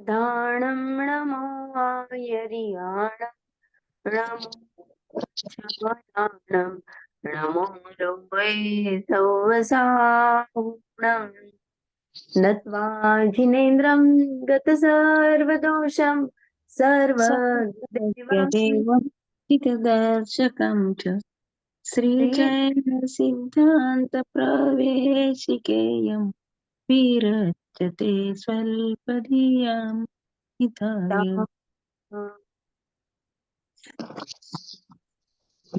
दानं नमो वायरियाणं नमो क्षमादानं नमो लोभै सौवसाहुणं नत्वा जिनेन्द्रं गतसर्वदोषं सर्वदेवं सर्वदेवं हितदर्शकं च श्री श्रीजैन सिद्धान्तप्रवेशिकेयं विरच्यते स्वल्पधियां हिताय।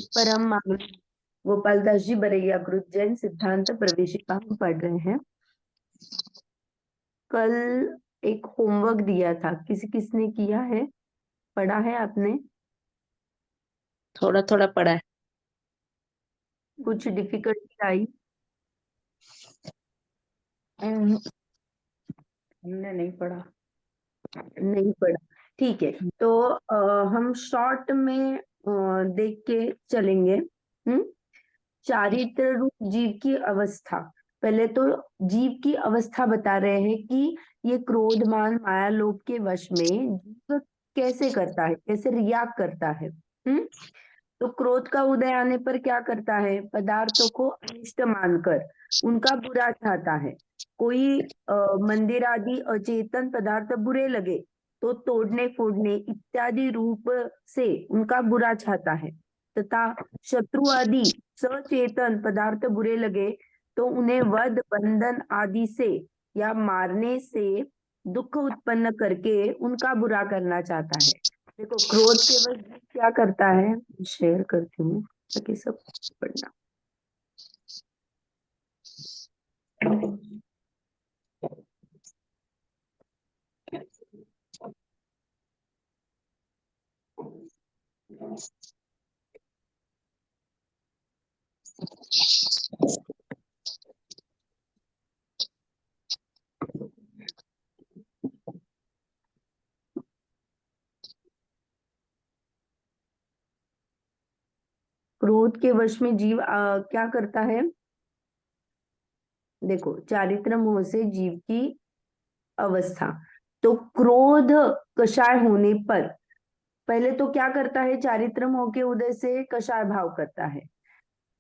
परम मांगल्य गोपाल दास जी बरैया ग्रुप जैन सिद्धांत प्रवेशिका हम पढ़ रहे हैं। कल एक होमवर्क दिया था, किसने किया है, पढ़ा है आपने? थोड़ा थोड़ा पढ़ा है। कुछ डिफिकल्टी आई? हमने नहीं पढ़ा। नहीं पढ़ा, ठीक है। तो हम शॉर्ट में देख के चलेंगे। चारित्र रूप जीव की अवस्था। पहले तो जीव की अवस्था बता रहे हैं कि ये क्रोध मान माया लोभ के वश में जीव कैसे करता है, कैसे रिएक्ट करता है। तो क्रोध का उदय आने पर क्या करता है? पदार्थों को अनिष्ट मानकर उनका बुरा चाहता है। कोई मंदिर आदि अचेतन पदार्थ बुरे लगे तो तोड़ने फोड़ने इत्यादि रूप से उनका बुरा चाहता है, तथा शत्रु आदि सचेतन पदार्थ बुरे लगे तो उन्हें वध बंधन आदि से या मारने से दुख उत्पन्न करके उनका बुरा करना चाहता है। देखो, क्रोध केवल क्या करता है, शेयर करती हूँ ताकि सब पढ़ना। क्रोध के वश में जीव क्या करता है? देखो, चारित्र मोह से जीव की अवस्था। तो क्रोध कषाय होने पर पहले तो क्या करता है? चारित्र मोह के उदय से कषाय भाव करता है,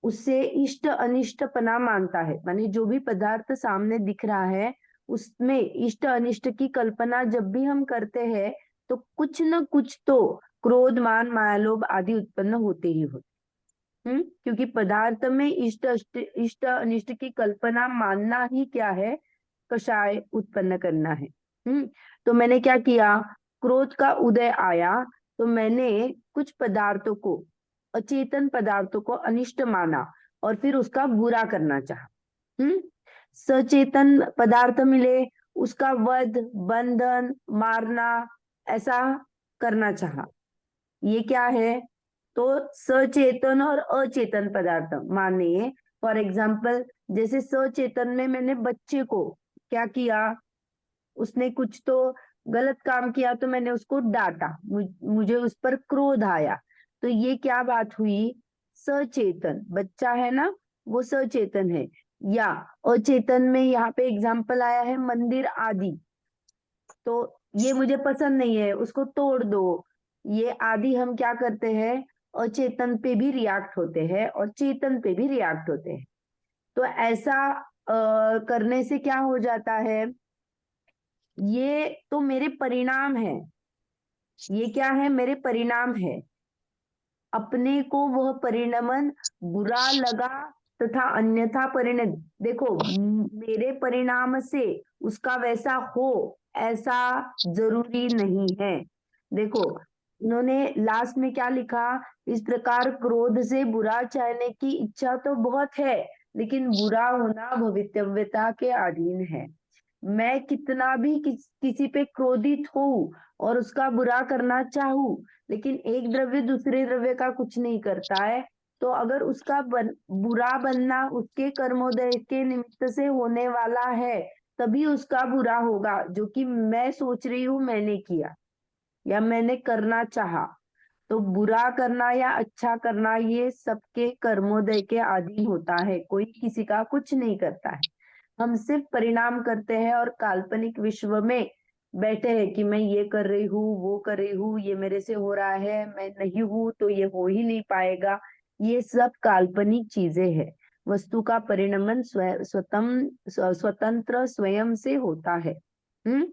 उससे इष्ट अनिष्ट पना मानता है। माने जो भी पदार्थ सामने दिख रहा है उसमें इष्ट अनिष्ट की कल्पना जब भी हम करते हैं तो कुछ न कुछ तो क्रोध मान माया लोभ आदि उत्पन्न होते ही होते। क्योंकि पदार्थ में इष्ट अनिष्ट की कल्पना मानना ही क्या है? कषाय उत्पन्न करना है। तो मैंने क्या किया? क्रोध का उदय आया तो मैंने कुछ पदार्थों को, अचेतन पदार्थों को अनिष्ट माना और फिर उसका बुरा करना चाहा। सचेतन पदार्थ मिले, उसका वध बंधन मारना ऐसा करना चाहा। ये क्या है? तो सचेतन और अचेतन पदार्थ माने, फॉर एग्जाम्पल जैसे सचेतन में मैंने बच्चे को क्या किया, उसने कुछ तो गलत काम किया तो मैंने उसको डांटा, मुझे उस पर क्रोध आया। तो ये क्या बात हुई? सचेतन बच्चा है ना, वो सचेतन है। या अचेतन में यहाँ पे एग्जाम्पल आया है मंदिर आदि, तो ये मुझे पसंद नहीं है, उसको तोड़ दो। ये आदि हम क्या करते हैं? अचेतन पे भी रिएक्ट होते हैं और चेतन पे भी रिएक्ट होते हैं। तो ऐसा करने से क्या हो जाता है? ये तो मेरे परिणाम है, ये क्या है? मेरे परिणाम है। अपने को वह परिणमन बुरा लगा तथा अन्यथा परिणत, देखो मेरे परिणाम से उसका वैसा हो ऐसा जरूरी नहीं है। देखो, उन्होंने लास्ट में क्या लिखा? इस प्रकार क्रोध से बुरा चाहने की इच्छा तो बहुत है लेकिन बुरा होना भवितव्यता के अधीन है। मैं कितना भी किसी पे क्रोधित हूं और उसका बुरा करना चाहूं, लेकिन एक द्रव्य दूसरे द्रव्य का कुछ नहीं करता है। तो अगर उसका बुरा बनना उसके कर्मोदय के निमित्त से होने वाला है तभी उसका बुरा होगा, जो कि मैं सोच रही हूं मैंने किया या मैंने करना चाहा। तो बुरा करना या अच्छा करना ये सबके कर्मोदय के अधीन होता है, कोई किसी का कुछ नहीं करता है। हम सिर्फ परिणाम करते हैं और काल्पनिक विश्व में बैठे हैं कि मैं ये कर रही हूँ, वो कर रही हूँ, ये मेरे से हो रहा है, मैं नहीं हूँ तो ये हो ही नहीं पाएगा। ये सब काल्पनिक चीजें हैं। वस्तु का परिणमन स्वतंत्र स्वयं से होता है। हम्म।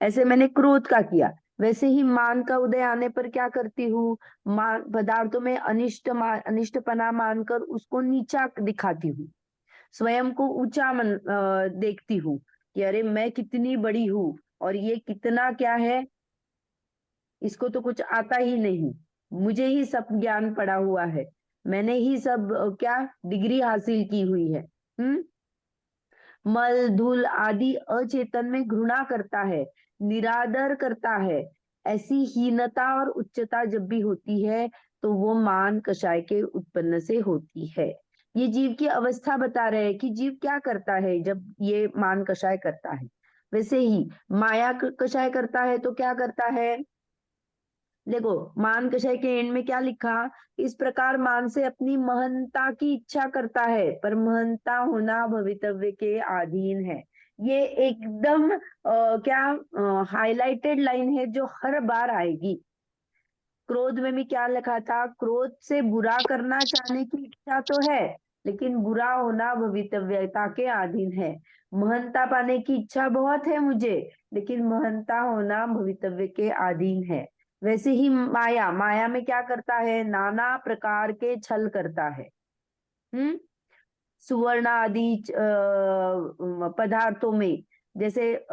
ऐसे मैंने क्रोध का किया, वैसे ही मान का उदय आने पर क्या करती हूँ, मान पदार्थों में अनिष्टपना मानकर उसको नीचा दिखाती हूँ, स्वयं को ऊंचा देखती हूँ कि अरे मैं कितनी बड़ी हूँ, और ये कितना क्या है, इसको तो कुछ आता ही नहीं, मुझे ही सब ज्ञान पड़ा हुआ है, मैंने ही सब क्या डिग्री हासिल की हुई है। हम्म। मल धूल आदि अचेतन में घृणा करता है, निरादर करता है। ऐसी हीनता और उच्चता जब भी होती है तो वो मान कषाय के उत्पन्न से होती है। ये जीव की अवस्था बता रहे हैं कि जीव क्या करता है जब ये मान कषाय करता है। वैसे ही माया कषाय करता है तो क्या करता है, देखो मान कषाय के एंड में क्या लिखा, इस प्रकार मान से अपनी महंता की इच्छा करता है पर महंता होना भवितव्य के अधीन है। ये एकदम क्या हाईलाइटेड लाइन है जो हर बार आएगी। क्रोध में भी क्या लिखा था, क्रोध से बुरा करना चाहने की इच्छा तो है लेकिन बुरा होना भवितव्यता के अधीन है। महंता पाने की इच्छा बहुत है मुझे, लेकिन महंता होना भवितव्य के अधीन है। वैसे ही माया, माया में क्या करता है, नाना प्रकार के छल करता है। हम्म। सुवर्ण आदि पदार्थों में, जैसे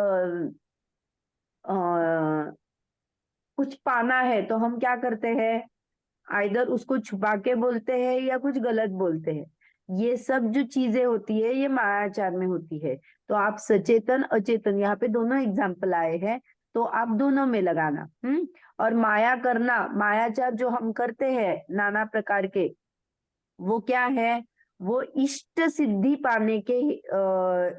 कुछ पाना है तो हम क्या करते हैं, आइदर उसको छुपा के बोलते हैं या कुछ गलत बोलते हैं। ये सब जो चीजें होती है ये मायाचार में होती है। तो आप सचेतन अचेतन, यहाँ पे दोनों एग्जाम्पल आए हैं, तो आप दोनों में लगाना। और माया करना, मायाचार जो हम करते हैं नाना प्रकार के, वो क्या है, वो इष्ट सिद्धि पाने के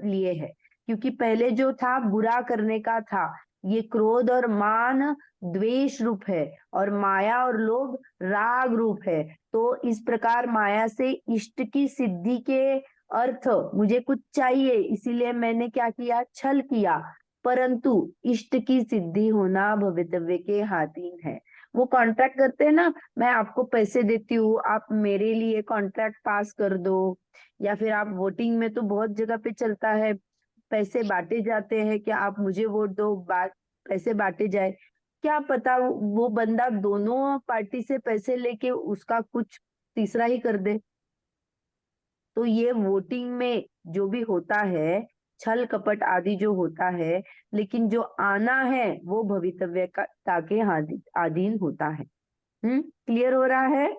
लिए है। क्योंकि पहले जो था बुरा करने का था, ये क्रोध और मान द्वेष रूप है, और माया और लोभ राग रूप है। तो इस प्रकार माया से इष्ट की सिद्धि के अर्थ, मुझे कुछ चाहिए इसीलिए मैंने क्या किया, छल किया, परंतु इष्ट की सिद्धि होना भवितव्य के हाथीन है। वो कॉन्ट्रैक्ट करते हैं ना, मैं आपको पैसे देती हूँ, आप मेरे लिए कॉन्ट्रैक्ट पास कर दो। या फिर आप वोटिंग में तो बहुत जगह पे चलता है, पैसे बांटे जाते हैं कि आप मुझे वोट दो, पैसे बांटे जाए। क्या पता वो बंदा दोनों पार्टी से पैसे लेके उसका कुछ तीसरा ही कर दे। तो ये वोटिंग में जो भी होता है, छल कपट आदि जो होता है, लेकिन जो आना है वो भवितव्य का ताके अधीन होता है। क्लियर हो रहा है।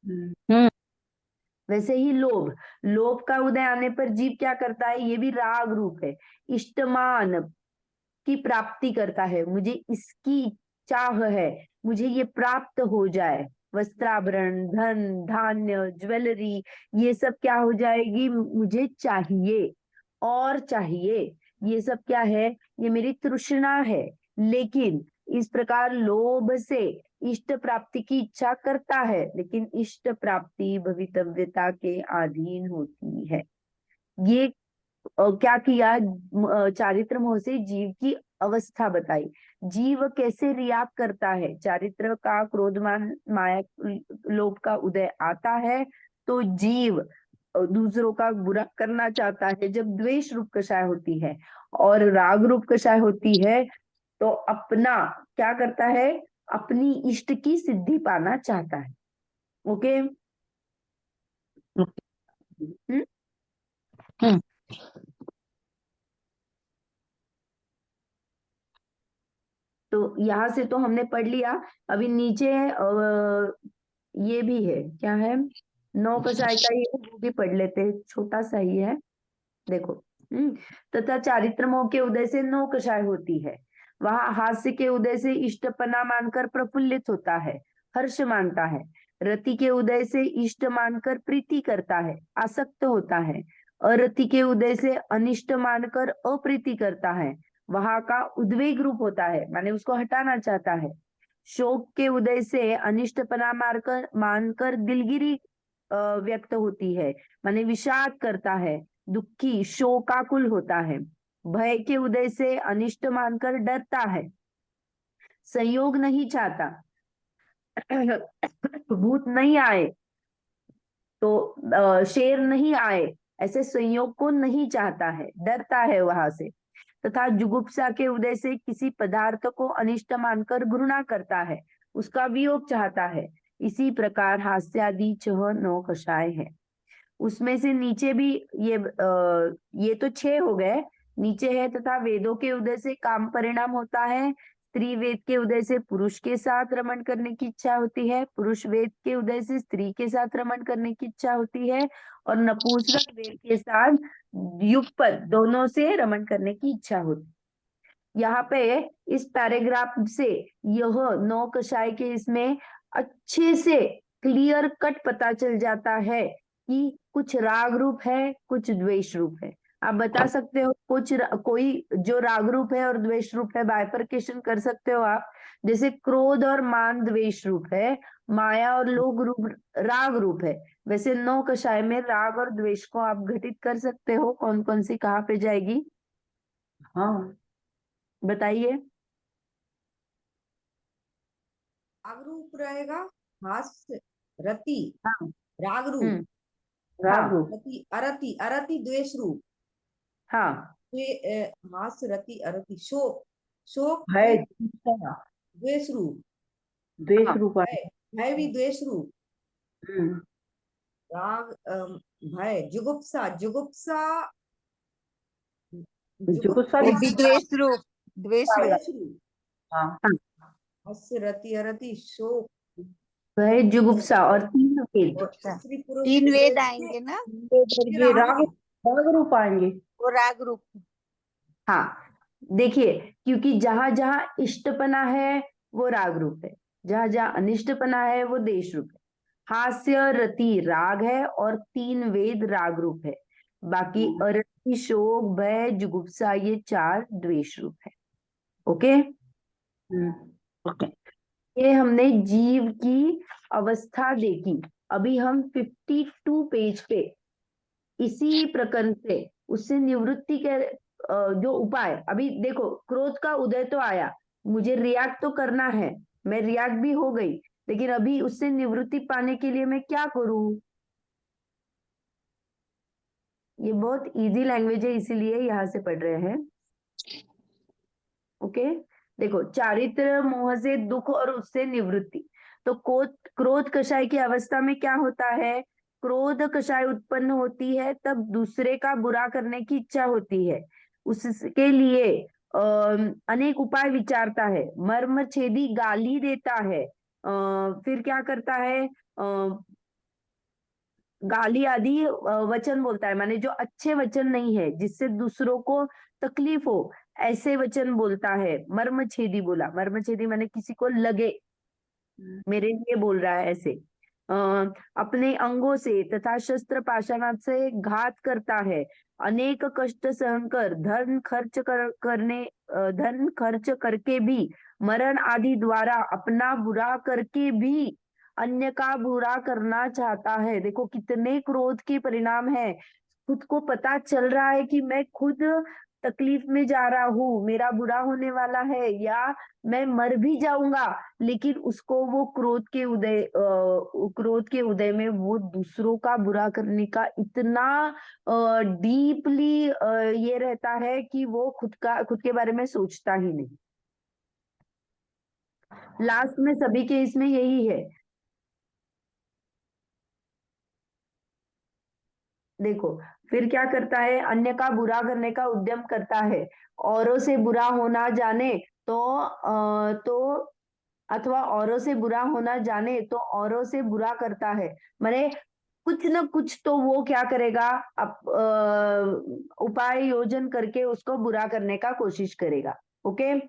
हम्म। वैसे ही लोभ, लोभ का उदय आने पर जीव क्या करता है, ये भी राग रूप है, इष्टमान की प्राप्ति करता है, मुझे इसकी चाह है, मुझे ये प्राप्त हो जाए, वस्त्राभरण, धन धान्य, ज्वेलरी, ये सब क्या हो जाएगी, मुझे चाहिए और चाहिए। ये सब क्या है, ये मेरी तृष्णा है। लेकिन इस प्रकार लोभ से इष्ट प्राप्ति की इच्छा करता है, लेकिन इष्ट प्राप्ति भवितव्यता के अधीन होती है। ये क्या किया, चारित्र मोह से जीव की अवस्था बताई, जीव कैसे रिएक्ट करता है। चारित्र का क्रोधमान माया लोभ का उदय आता है तो जीव दूसरों का बुरा करना चाहता है। जब द्वेष रूप कषाय होती है और राग रूप कषाय होती है तो अपना क्या करता है, अपनी इष्ट की सिद्धि पाना चाहता है। ओके। हम्म। हम्म। तो यहाँ से तो हमने पढ़ लिया। अभी नीचे ये भी है, क्या है, नौ कषाय का ही है, वो भी पढ़ लेते हैं, छोटा सा ही है। देखो। हम्म। तथा चारित्र मोह के उदय से नौ कषाय होती है। वहां हास्य के उदय से इष्टपना मानकर प्रफुल्लित होता है, हर्ष मानता है। रति के उदय से इष्ट मानकर प्रीति करता है, आसक्त होता है। अरति के उदय से अनिष्ट मानकर अप्रीति करता है, वहां का उद्वेग रूप होता है, माने उसको हटाना चाहता है। शोक के उदय से अनिष्टपना मानकर मानकर दिलगिरी व्यक्त होती है, माने विषाद करता है, दुखी शोकाकुल होता है। भय के उदय से अनिष्ट मानकर डरता है, संयोग नहीं चाहता, भूत नहीं आए तो शेर नहीं आए, ऐसे संयोग को नहीं चाहता है, डरता है वहां से। तथा जुगुप्सा के उदय से किसी पदार्थ को अनिष्ट मानकर घृणा करता है, उसका वियोग चाहता है। इसी प्रकार हास्यादि छह नौ कषाय है। उसमें से नीचे भी ये तो 6 हो गए, नीचे है तथा वेदों के उदय से काम परिणाम होता है, स्त्री वेद के उदय से पुरुष के साथ रमण करने की इच्छा होती है, पुरुष वेद के उदय से स्त्री के साथ रमण करने की इच्छा होती है, और नपुंसक वेद के साथ युगपत दोनों से रमण करने की इच्छा होती है। यहाँ पे इस पैराग्राफ से यह 9 कषाय के इसमें अच्छे से क्लियर कट पता चल जाता है कि कुछ राग रूप है, कुछ द्वेष रूप है। आप बता सकते हो कोई जो राग रूप है और द्वेष रूप है, बाइफरकेशन कर सकते हो आप। जैसे क्रोध और मान द्वेष रूप है, माया और लोभ रूप राग रूप है। वैसे 9 कषाय में राग और द्वेष को आप घटित कर सकते हो, कौन कौन सी कहाँ पे जाएगी, हाँ, बताइए। राग रूप रहेगा, हास्य रति हाँ। राग रूप, हम्म। राग हाँ। रूप रति अरति अरति द्वेष रूप, हाँ। हास्य रति अरति शोक शोक भय द्वेष रूप, द्वेष हाँ। रूप भय भय भी द्वेष रूप, हम्म, राग भय जुगुप्सा जुगुप्सा जुगुप्सा वो भी भी द्वेष रूप, द्वेष रूप। द्वेष रूप, हाँ, हास्य रति अरति शोक, वह जुगुप्सा और 3 वेद। और स्त्री पुरुष 3 वेद के आएंगे ना, ये राग राग रूप आएंगे। वो राग रूप। हाँ, देखिए, क्योंकि जहां जहां इष्टपना है वो राग रूप है, जहां जहां अनिष्टपना है वो देश रूप है। हास्य रति राग है और 3 वेद राग रूप है। बाकी अरति, शोक, भय, जुगुप्सा ये 4 द्वेष रूप है। ओके, ओके, ये हमने जीव की अवस्था देखी। अभी हम 52 पेज पे इसी प्रकरण से उससे निवृत्ति के जो उपाय, अभी देखो, क्रोध का उदय तो आया, मुझे रिएक्ट तो करना है, मैं रिएक्ट भी हो गई, लेकिन अभी उससे निवृत्ति पाने के लिए मैं क्या करूं। ये बहुत इजी लैंग्वेज है, इसीलिए यहाँ से पढ़ रहे हैं। ओके, देखो, चारित्र मोह से दुख और उससे निवृत्ति। तो क्रोध कषाय की अवस्था में क्या होता है, क्रोध कषाय उत्पन्न होती है तब दूसरे का बुरा करने की इच्छा होती है। उसके लिए अनेक उपाय विचारता है, मर्म छेदी गाली देता है, फिर क्या करता है, गाली आदि वचन बोलता है, माने जो अच्छे वचन नहीं है, जिससे दूसरों को तकलीफ हो, ऐसे वचन बोलता है। मर्मछेदी बोला, मर्मछेदी माने किसी को लगे मेरे लिए बोल रहा है, ऐसे। अपने अंगों से तथा शस्त्र पाशानाथ से घात करता है, अनेक कष्ट सहन कर धन खर्च करके भी, मरण आदि द्वारा अपना बुरा करके भी अन्य का बुरा करना चाहता है। देखो कितने क्रोध के परिणाम है। खुद को पता चल रहा है कि मैं खुद तकलीफ में जा रहा हूँ, मेरा बुरा होने वाला है, या मैं मर भी जाऊंगा, लेकिन उसको वो क्रोध के उदय में वो दूसरों का बुरा करने का इतना डीपली ये रहता है कि वो खुद के बारे में सोचता ही नहीं। लास्ट में सभी के इसमें यही है। देखो, फिर क्या करता है, अन्य का बुरा करने का उद्यम करता है, औरों से बुरा होना जाने तो अथवा औरों से बुरा होना जाने तो औरों से बुरा करता है। माने कुछ न कुछ तो वो क्या करेगा, उपाय योजन करके उसको बुरा करने का कोशिश करेगा। ओके,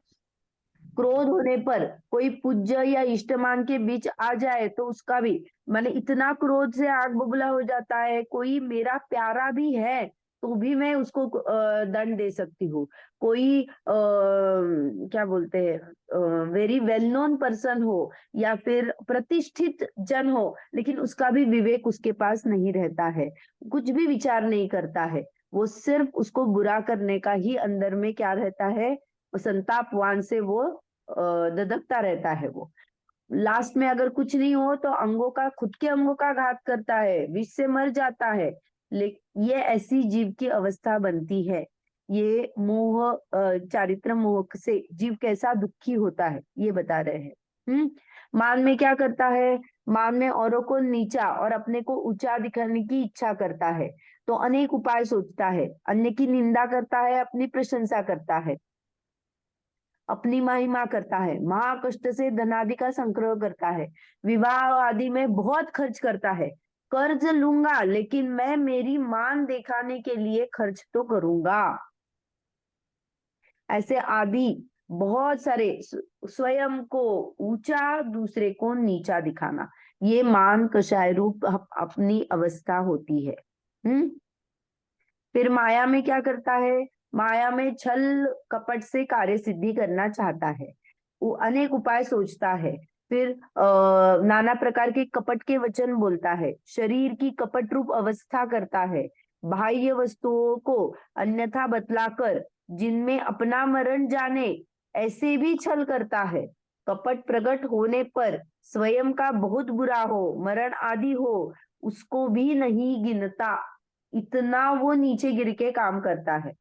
क्रोध होने पर कोई पूज्य या इष्टमान के बीच आ जाए तो उसका भी, माने इतना क्रोध से आग बबूला हो जाता है, कोई मेरा प्यारा भी है तो भी मैं उसको दंड दे सकती हूँ। कोई क्या बोलते हैं, वेरी वेल नोन पर्सन हो या फिर प्रतिष्ठित जन हो, लेकिन उसका भी विवेक उसके पास नहीं रहता है, कुछ भी विचार नहीं करता है, वो सिर्फ उसको बुरा करने का ही अंदर में क्या रहता है, संतापवान से वो ददकता रहता है। वो लास्ट में अगर कुछ नहीं हो तो अंगों का, खुद के अंगों का घात करता है, विष से मर जाता है। लेकिन ये ऐसी जीव की अवस्था बनती है। ये मोह, चारित्र मोह से जीव कैसा दुखी होता है ये बता रहे हैं। मान में क्या करता है, मान में औरों को नीचा और अपने को ऊंचा दिखाने की इच्छा करता है, तो अनेक उपाय सोचता है, अन्य की निंदा करता है, अपनी प्रशंसा करता है, अपनी महिमा करता है, महाकष्ट से धनादि का संग्रह करता है, विवाह आदि में बहुत खर्च करता है। कर्ज लूंगा लेकिन मैं मेरी मान दिखाने के लिए खर्च तो करूंगा। ऐसे आदि बहुत सारे, स्वयं को ऊंचा, दूसरे को नीचा दिखाना, ये मान कषाय रूप अपनी अवस्था होती है। फिर माया में क्या करता है, माया में छल कपट से कार्य सिद्धि करना चाहता है, वो अनेक उपाय सोचता है, फिर नाना प्रकार के कपट के वचन बोलता है, शरीर की कपट रूप अवस्था करता है, बाह्य वस्तुओं को अन्यथा बतलाकर जिनमें अपना मरण जाने ऐसे भी छल करता है। कपट प्रकट होने पर स्वयं का बहुत बुरा हो, मरण आदि हो, उसको भी नहीं गिनता, इतना वो नीचे गिर के काम करता है।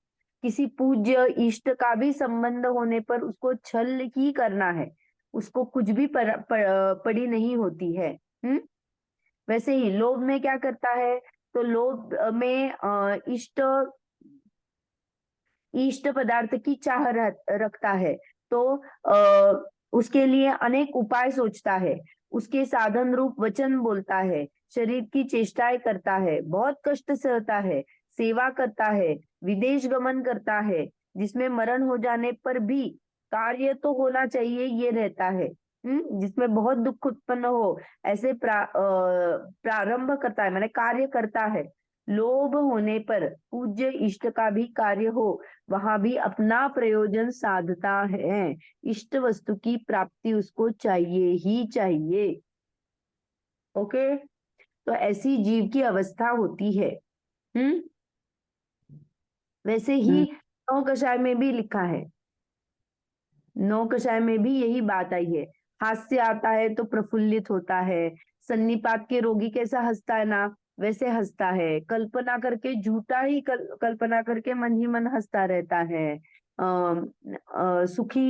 किसी पूज्य इष्ट का भी संबंध होने पर उसको छल ही करना है, उसको कुछ भी पड़ी नहीं होती है। वैसे ही लोभ में क्या करता है, तो लोभ में इष्ट पदार्थ की चाह रखता है, तो उसके लिए अनेक उपाय सोचता है, उसके साधन रूप वचन बोलता है, शरीर की चेष्टाएं करता है, बहुत कष्ट सहता है, सेवा करता है, विदेश गमन करता है, जिसमें मरण हो जाने पर भी कार्य तो होना चाहिए ये रहता है। जिसमें बहुत दुख उत्पन्न हो ऐसे प्रारंभ करता है, माने कार्य करता है। लोभ होने पर पूज्य इष्ट का भी कार्य हो, वहां भी अपना प्रयोजन साधता है, इष्ट वस्तु की प्राप्ति उसको चाहिए ही चाहिए। ओके, तो ऐसी जीव की अवस्था होती है। वैसे ही नौ कषाय में भी लिखा है, नौ कषाय में भी यही बात आई है। हास्य आता है तो प्रफुल्लित होता है, सन्निपात के रोगी कैसा हंसता है ना, वैसे हंसता है, कल्पना करके झूठा ही कल्पना करके मन ही मन हंसता रहता है। सुखी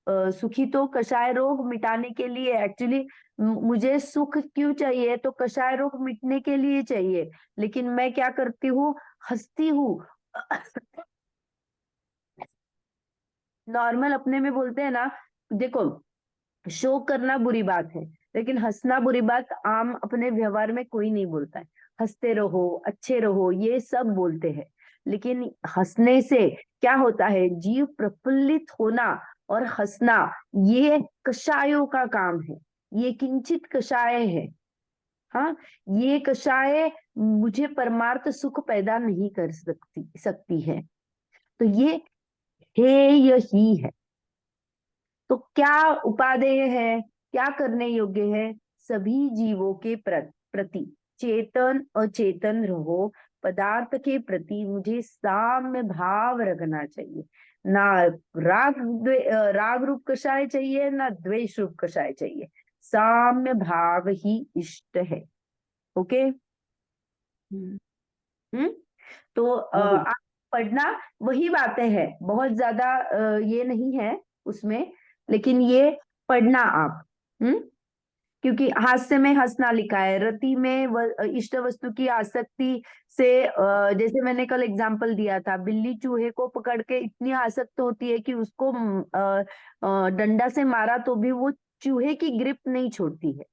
सुखी तो कषाय रोग मिटाने के लिए, एक्चुअली मुझे सुख क्यों चाहिए, तो कषाय रोग मिटने के लिए चाहिए, लेकिन मैं क्या करती हूँ, हंसती हूँ। नॉर्मल अपने में बोलते हैं ना, देखो शोक करना बुरी बात है, लेकिन हंसना बुरी बात आम अपने व्यवहार में कोई नहीं बोलता है। हंसते रहो, अच्छे रहो, ये सब बोलते हैं, लेकिन हंसने से क्या होता है, जीव प्रफुल्लित होना और हंसना ये कषायों का काम है, ये किंचित कषाय है। हाँ, ये कषाय मुझे परमार्थ सुख पैदा नहीं कर सकती है, तो ये हेय ही है। तो क्या उपादेय है, क्या करने योग्य है, सभी जीवों के प्रति चेतन अचेतन रहो, पदार्थ के प्रति मुझे साम्य भाव रखना चाहिए। ना राग रूप कषाय चाहिए, ना द्वेष रूप कषाय चाहिए, साम्य भाव ही इष्ट है। ओके। तो आप पढ़ना, वही बातें हैं, बहुत ज्यादा ये नहीं है उसमें, लेकिन ये पढ़ना आप। क्योंकि हास्य में हंसना लिखा है, रति में इष्ट वस्तु की आसक्ति से, जैसे मैंने कल एग्जांपल दिया था, बिल्ली चूहे को पकड़ के इतनी आसक्त होती है कि उसको डंडा से मारा तो भी वो चूहे की ग्रिप नहीं छोड़ती है,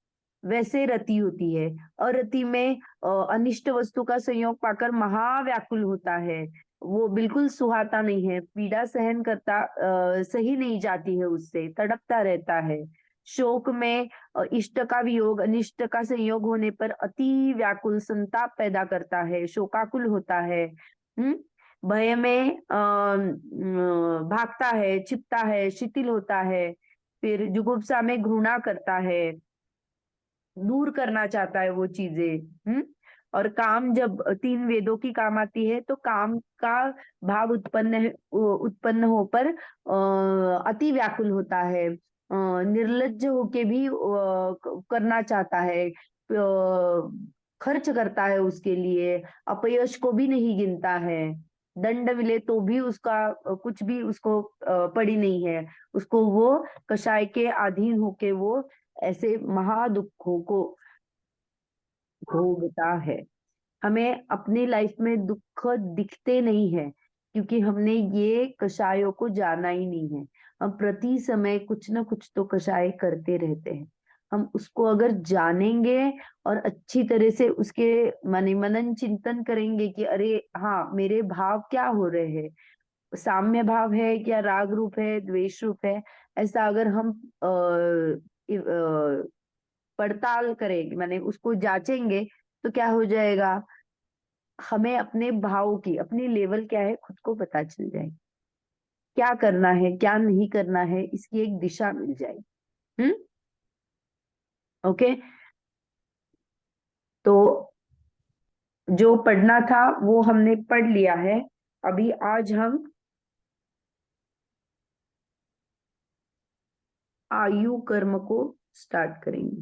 वैसे रति होती है। और रति में अनिष्ट वस्तु का संयोग पाकर महाव्याकुल होता है, वो बिल्कुल सुहाता नहीं है, पीड़ा सहन करता सही नहीं जाती है, उससे तड़पता रहता है। शोक में इष्ट का वियोग, अनिष्ट का संयोग होने पर अति व्याकुल संताप पैदा करता है, शोकाकुल होता है। भय में भागता है, छिपता है, शिथिल होता है, फिर जुगुप्सा में घृणा करता है, दूर करना चाहता है वो चीजें। और काम जब 3 वेदों की काम आती है तो काम का भाव उत्पन्न हो पर अति व्याकुल होता है, निर्लज्ज होके भी करना चाहता है, खर्च करता है उसके लिए, अपयश को भी नहीं गिनता है, दंड मिले तो भी उसका कुछ भी उसको पड़ी नहीं है, उसको वो कषाय के अधीन होके वो ऐसे महादुखों को भोगता है। हमें अपनी लाइफ में दुख दिखते नहीं है क्योंकि हमने ये कषायों को जाना ही नहीं है। हम प्रति समय कुछ ना कुछ तो कषाय करते रहते हैं। हम उसको अगर जानेंगे और अच्छी तरह से उसके मनन चिंतन करेंगे कि अरे हाँ, मेरे भाव क्या हो रहे हैं, साम्य भाव है क्या, राग रूप है, द्वेष रूप है, ऐसा अगर हम पड़ताल करेंगे, माने उसको जांचेंगे, तो क्या हो जाएगा, हमें अपने भाव की, अपनी लेवल क्या है खुद को पता चल जाएगी, क्या करना है क्या नहीं करना है, इसकी एक दिशा मिल जाएगी। ओके, तो जो पढ़ना था वो हमने पढ़ लिया है। अभी आज हम आयु कर्म को स्टार्ट करेंगे।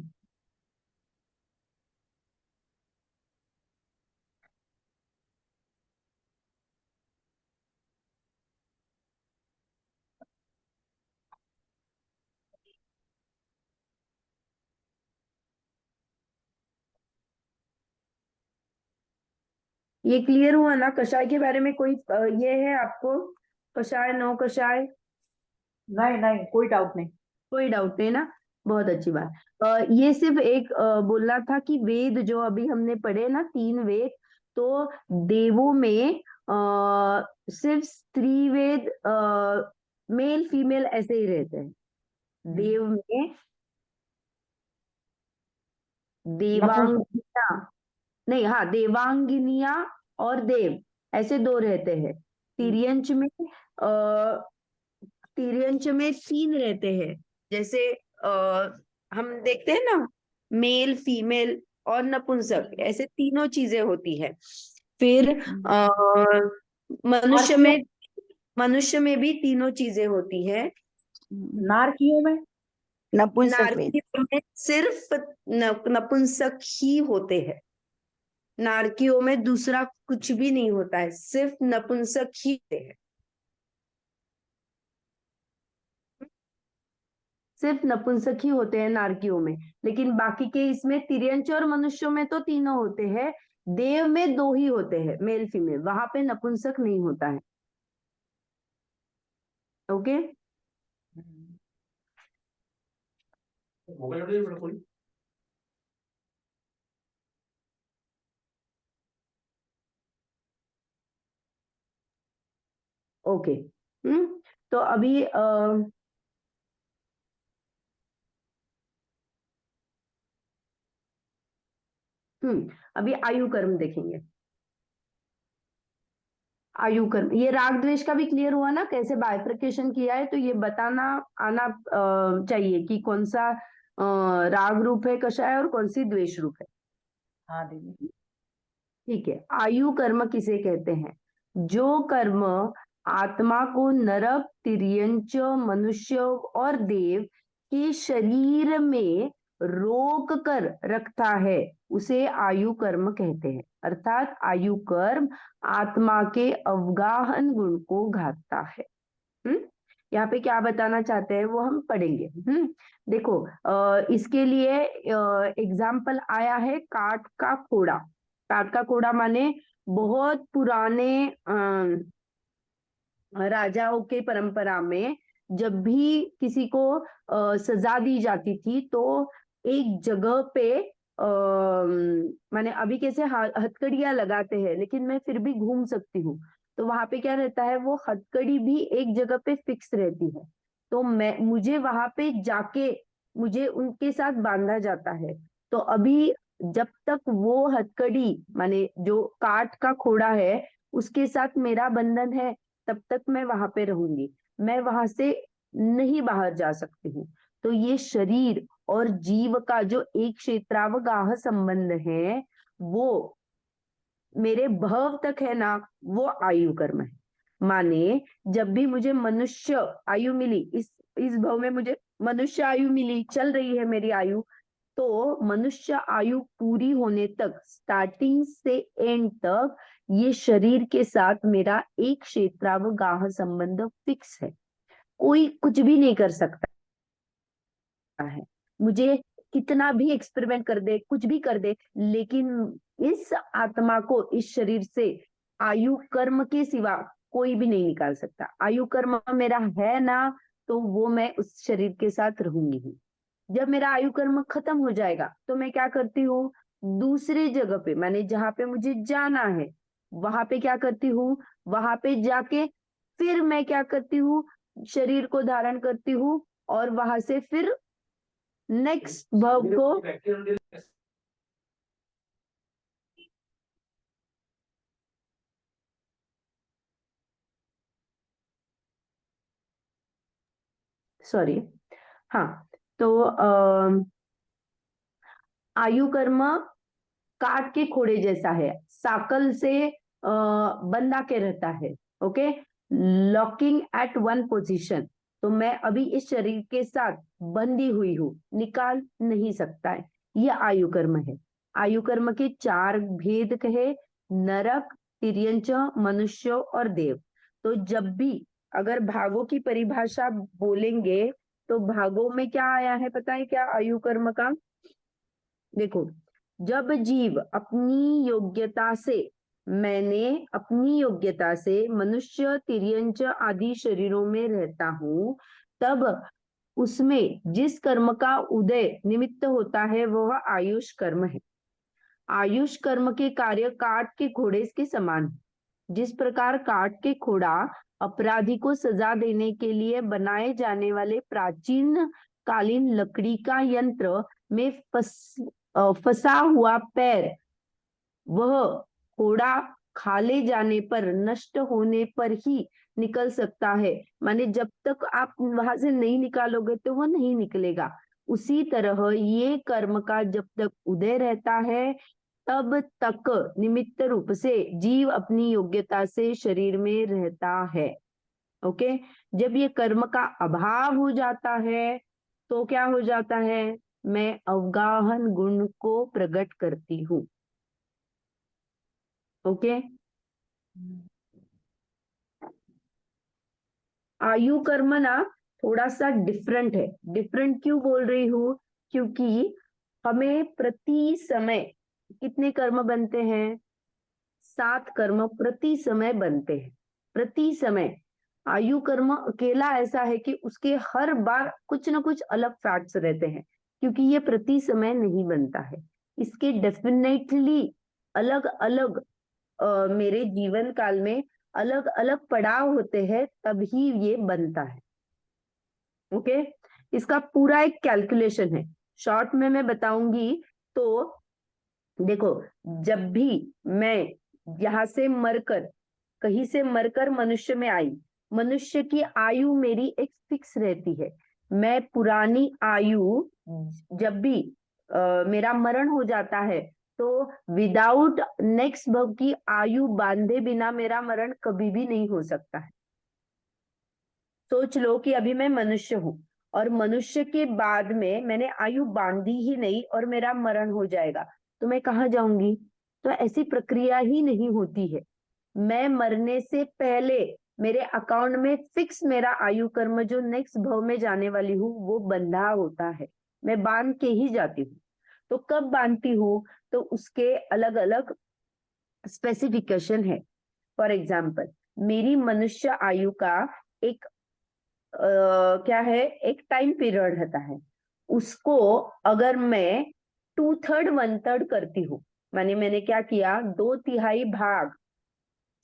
ये क्लियर हुआ ना? कषाय के बारे में कोई ये है आपको, कषाय नो कषाय? नहीं नहीं, कोई डाउट नहीं। कोई डाउट नहीं ना? बहुत अच्छी बात। ये सिर्फ एक बोलना था कि वेद जो अभी हमने पढ़े ना, 3 वेद, तो देवों में सिर्फ स्त्री वेद, मेल फीमेल ऐसे ही रहते हैं। देव में देवांगिनिया, नहीं, हाँ, देवांगिनिया और देव ऐसे 2 रहते हैं। तिर्यंच में तिर्यंच में 3 रहते हैं। जैसे हम देखते हैं ना, मेल फीमेल और नपुंसक, ऐसे तीनों चीजें होती है। फिर मनुष्य नारकियों में मनुष्य में भी तीनों चीजें होती है। नारकियों में नपुंसक वेद। नारकियों में सिर्फ नपुंसक ही होते हैं। नारकियों में दूसरा कुछ भी नहीं होता है, सिर्फ नपुंसक ही होते हैं। सिर्फ नपुंसक ही होते हैं नारकियों में, लेकिन बाकी के इसमें तिर्यंच और मनुष्यों में तो तीनों होते हैं। देव में 2 ही होते हैं, मेल फीमेल, वहां पे नपुंसक नहीं होता है। Okay, okay. तो अभी अभी आयु कर्म देखेंगे। आयु कर्म, ये राग द्वेष का भी क्लियर हुआ ना, कैसे बाइफरकेशन किया है, तो ये बताना आना चाहिए कि कौन सा राग रूप है कषाय और कौन सी द्वेष रूप है। हाँ दीदी। ठीक है, आयु कर्म किसे कहते हैं? जो कर्म आत्मा को नरक, तिर्यंच, मनुष्य और देव के शरीर में रोक कर रखता है, उसे आयु कर्म कहते हैं। अर्थात आयु कर्म आत्मा के अवगाहन गुण को घातता है। यहाँ पे क्या बताना चाहते हैं वो हम पढ़ेंगे। देखो, इसके लिए एग्जाम्पल आया है काठ का कोड़ा। काठ का कोड़ा माने बहुत पुराने राजाओं के परंपरा में जब भी किसी को सजा दी जाती थी तो एक जगह पे माने अभी कैसे हथकड़ियां लगाते हैं, लेकिन मैं फिर भी घूम सकती हूँ, तो वहां पे क्या रहता है, वो हथकड़ी भी एक जगह पे फिक्स रहती है। तो मुझे वहां पे जाके मुझे उनके साथ बांधा जाता है। तो अभी जब तक वो हथकड़ी माने जो काठ का खोड़ा है उसके साथ मेरा बंधन है, तब तक मैं वहां पे रहूंगी, मैं वहां से नहीं बाहर जा सकती हूँ। तो ये शरीर और जीव का जो एक क्षेत्रावगाह संबंध है, वो मेरे भव तक है ना, वो आयु कर्म है। माने जब भी मुझे मनुष्य आयु मिली, इस भव में मुझे मनुष्य आयु मिली, चल रही है मेरी आयु, तो मनुष्य आयु पूरी होने तक, स्टार्टिंग से एंड तक, ये शरीर के साथ मेरा एक क्षेत्रावगाह संबंध फिक्स है। कोई कुछ भी नहीं कर सकता है, मुझे कितना भी एक्सपेरिमेंट कर दे, कुछ भी कर दे, लेकिन इस आत्मा को इस शरीर से आयु कर्म के सिवा कोई भी नहीं निकाल सकता। आयु कर्म मेरा है ना, तो वो मैं उस शरीर के साथ रहूंगी ही। जब मेरा आयु कर्म खत्म हो जाएगा तो मैं क्या करती हूँ, दूसरी जगह पे, मैंने जहां पे मुझे जाना है वहां पे क्या करती हूँ, वहां पे जाके फिर मैं क्या करती हूँ, शरीर को धारण करती हूँ, और वहां से फिर नेक्स्ट भव को, सॉरी, हाँ, तो आयु कर्म काट के घोड़े जैसा है, साकल से बंधा के रहता है। Okay, locking at one position. तो मैं अभी इस शरीर के साथ बंधी हुई हूँ, निकाल नहीं सकता है, ये आयु कर्म है। आयु कर्म के चार भेद कहे, नरक, तिर्यंच, मनुष्य और देव। तो जब भी अगर भागों की परिभाषा बोलेंगे, तो भागों में क्या आया है पता है क्या आयु कर्म का? देखो, जब जीव अपनी योग्यता से, मैंने अपनी योग्यता से मनुष्य, तिर्यंच आदि शरीरों में रहता हूं, तब उसमें जिस कर्म का उदय निमित्त होता है वह आयुष कर्म है। आयुष कर्म के कार्य काट के घोड़े के समान है। जिस प्रकार काट के घोड़ा अपराधी को सजा देने के लिए बनाए जाने वाले प्राचीन कालीन लकड़ी का यंत्र में फंसा हुआ पैर, वह घोड़ा खाले जाने पर, नष्ट होने पर ही निकल सकता है। माने जब तक आप वहां से नहीं निकालोगे तो वो नहीं निकलेगा। उसी तरह ये कर्म का जब तक उदय रहता है, तब तक निमित्त रूप से जीव अपनी योग्यता से शरीर में रहता है। ओके, जब ये कर्म का अभाव हो जाता है तो क्या हो जाता है, मैं अवगाहन गुण को प्रकट करती हूँ। ओके, आयु कर्म ना थोड़ा सा डिफरेंट है। डिफरेंट क्यों बोल रही हूँ, क्योंकि हमें प्रति समय कितने कर्म बनते हैं, 7 कर्म प्रति समय बनते हैं। प्रति समय आयु कर्म अकेला ऐसा है कि उसके हर बार कुछ ना कुछ अलग फैक्ट्स रहते हैं, क्योंकि ये प्रति समय नहीं बनता है। इसके डेफिनेटली अलग अलग मेरे जीवन काल में अलग अलग पड़ाव होते हैं, तभी ये बनता है। ओके, इसका पूरा एक कैलकुलेशन है, शॉर्ट में मैं बताऊंगी। तो देखो, जब भी मैं यहां से मरकर, कहीं से मरकर मनुष्य में आई, मनुष्य की आयु मेरी एक फिक्स रहती है। मैं पुरानी आयु, जब भी मेरा मरण हो जाता है, तो विदाउट नेक्स्ट भव की आयु बांधे बिना मेरा मरण कभी भी नहीं हो सकता है। सोच लो कि अभी मैं मनुष्य हूं, और मनुष्य के बाद में मैंने आयु बांधी ही नहीं और मेरा मरण हो जाएगा, तो मैं कहाँ जाऊंगी? तो ऐसी प्रक्रिया ही नहीं होती है। मैं मरने से पहले मेरे अकाउंट में फिक्स मेरा आयु कर्म जो नेक्स्ट भव में जाने वाली हूँ वो बंधा होता है, मैं बांध के ही जाती हूँ। तो कब बांधती हूँ, तो उसके अलग अलग स्पेसिफिकेशन है। फॉर एग्जाम्पल, मेरी मनुष्य आयु का एक क्या है, एक टाइम पीरियड रहता है। उसको अगर मैं 2/3 1/3 करती हूँ, माने मैंने क्या किया, 2/3 भाग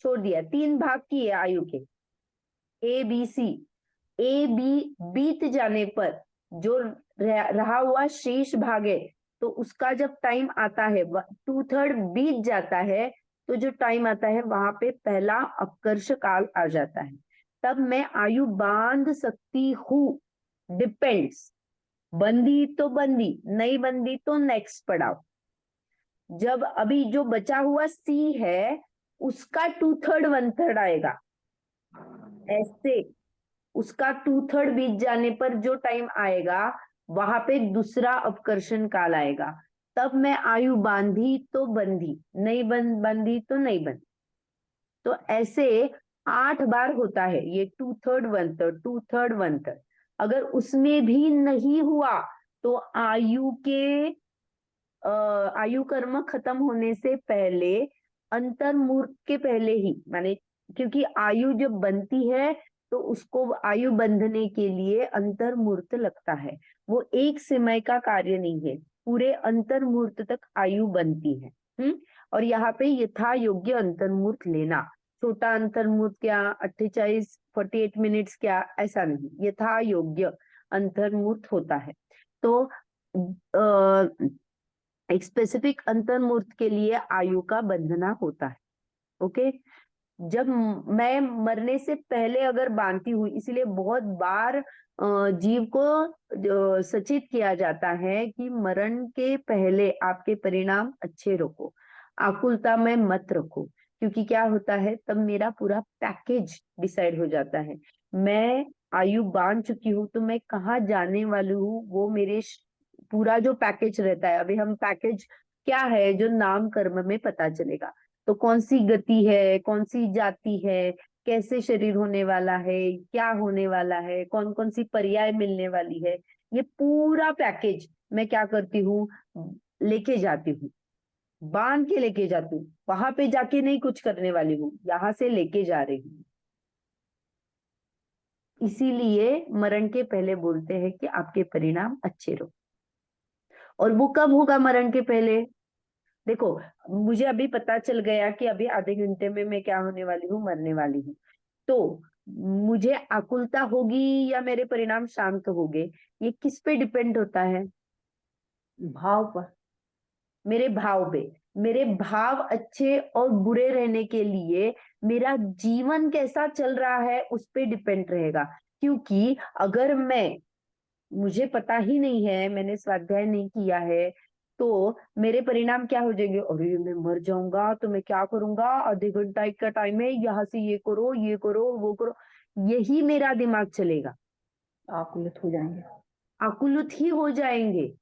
छोड़ दिया, 3 भाग किए आयु के, A B C. A B बीत जाने पर जो रहा हुआ शेष भाग है, तो उसका जब टाइम आता है, 2/3 बीत जाता है, तो जो टाइम आता है वहां पे पहला अपकर्ष काल आ जाता है। तब मैं आयु बांध सकती हूँ, डिपेंड्स, बंदी तो बंदी, नहीं बंदी तो नेक्स्ट पड़ाव। जब अभी जो बचा हुआ सी है उसका 2/3 1/3 आएगा, ऐसे उसका 2/3 बीत जाने पर जो टाइम आएगा वहां पे दूसरा अपकर्षण काल आएगा, तब मैं आयु बांधी तो बंधी, नहीं बंधी तो नहीं बंधी। तो ऐसे 8 बार होता है ये 2/3 1/3 2/3 1/3। अगर उसमें भी नहीं हुआ तो आयु कर्म खत्म होने से पहले, अंतर्मुहूर्त के पहले ही, माने क्योंकि आयु जब बनती है तो उसको आयु बंधने के लिए अंतर्मुहूर्त लगता है, वो एक समय का कार्य नहीं है, पूरे अंतर्मुहूर्त तक आयु बनती है। और यहाँ पे यथा योग्य अंतर्मुहूर्त लेना, छोटा अंतर्मुहूर्त क्या 48 मिनट्स क्या, ऐसा नहीं, यथा योग्य अंतर्मुहूर्त होता है। तो एक स्पेसिफिक अंतर्मुहूर्त के लिए आयु का बंधना होता है। ओके, जब मैं मरने से पहले अगर बांधती हूँ, इसलिए बहुत बार जीव को सचेत किया जाता है कि मरण के पहले आपके परिणाम अच्छे रखो, आकुलता में मत रखो, क्योंकि क्या होता है तब मेरा पूरा पैकेज डिसाइड हो जाता है। मैं आयु बांध चुकी हूँ तो मैं कहाँ जाने वाली हूँ, वो मेरे पूरा जो पैकेज रहता है, अभी हम पैकेज क्या है जो नाम कर्म में पता चलेगा। तो कौन सी गति है, कौन सी जाति है, कैसे शरीर होने वाला है, क्या होने वाला है, कौन कौन सी पर्याय मिलने वाली है, ये पूरा पैकेज मैं क्या करती हूँ, लेके जाती हूँ, बांध के लेके जाती हूँ। वहां पे जाके नहीं कुछ करने वाली हूँ, यहाँ से लेके जा रही हूँ। इसीलिए मरण के पहले बोलते हैं कि आपके परिणाम अच्छे रहो। और वो कब होगा मरण के पहले? देखो, मुझे अभी पता चल गया कि अभी आधे घंटे में मैं क्या होने वाली हूँ, मरने वाली हूँ, तो मुझे आकुलता होगी या मेरे परिणाम शांत होंगे, ये किस पे डिपेंड होता है? भाव पर। मेरे भाव पे। मेरे भाव अच्छे और बुरे रहने के लिए मेरा जीवन कैसा चल रहा है उस पे डिपेंड रहेगा। क्योंकि अगर मुझे पता ही नहीं है, मैंने स्वाध्याय नहीं किया है, तो मेरे परिणाम क्या हो जाएंगे, अरे मैं मर जाऊंगा तो मैं क्या करूंगा, आधे घंटा का टाइम है, यहाँ से ये करो वो करो, यही मेरा दिमाग चलेगा, आकुलित हो जाएंगे। आकुलित ही हो जाएंगे।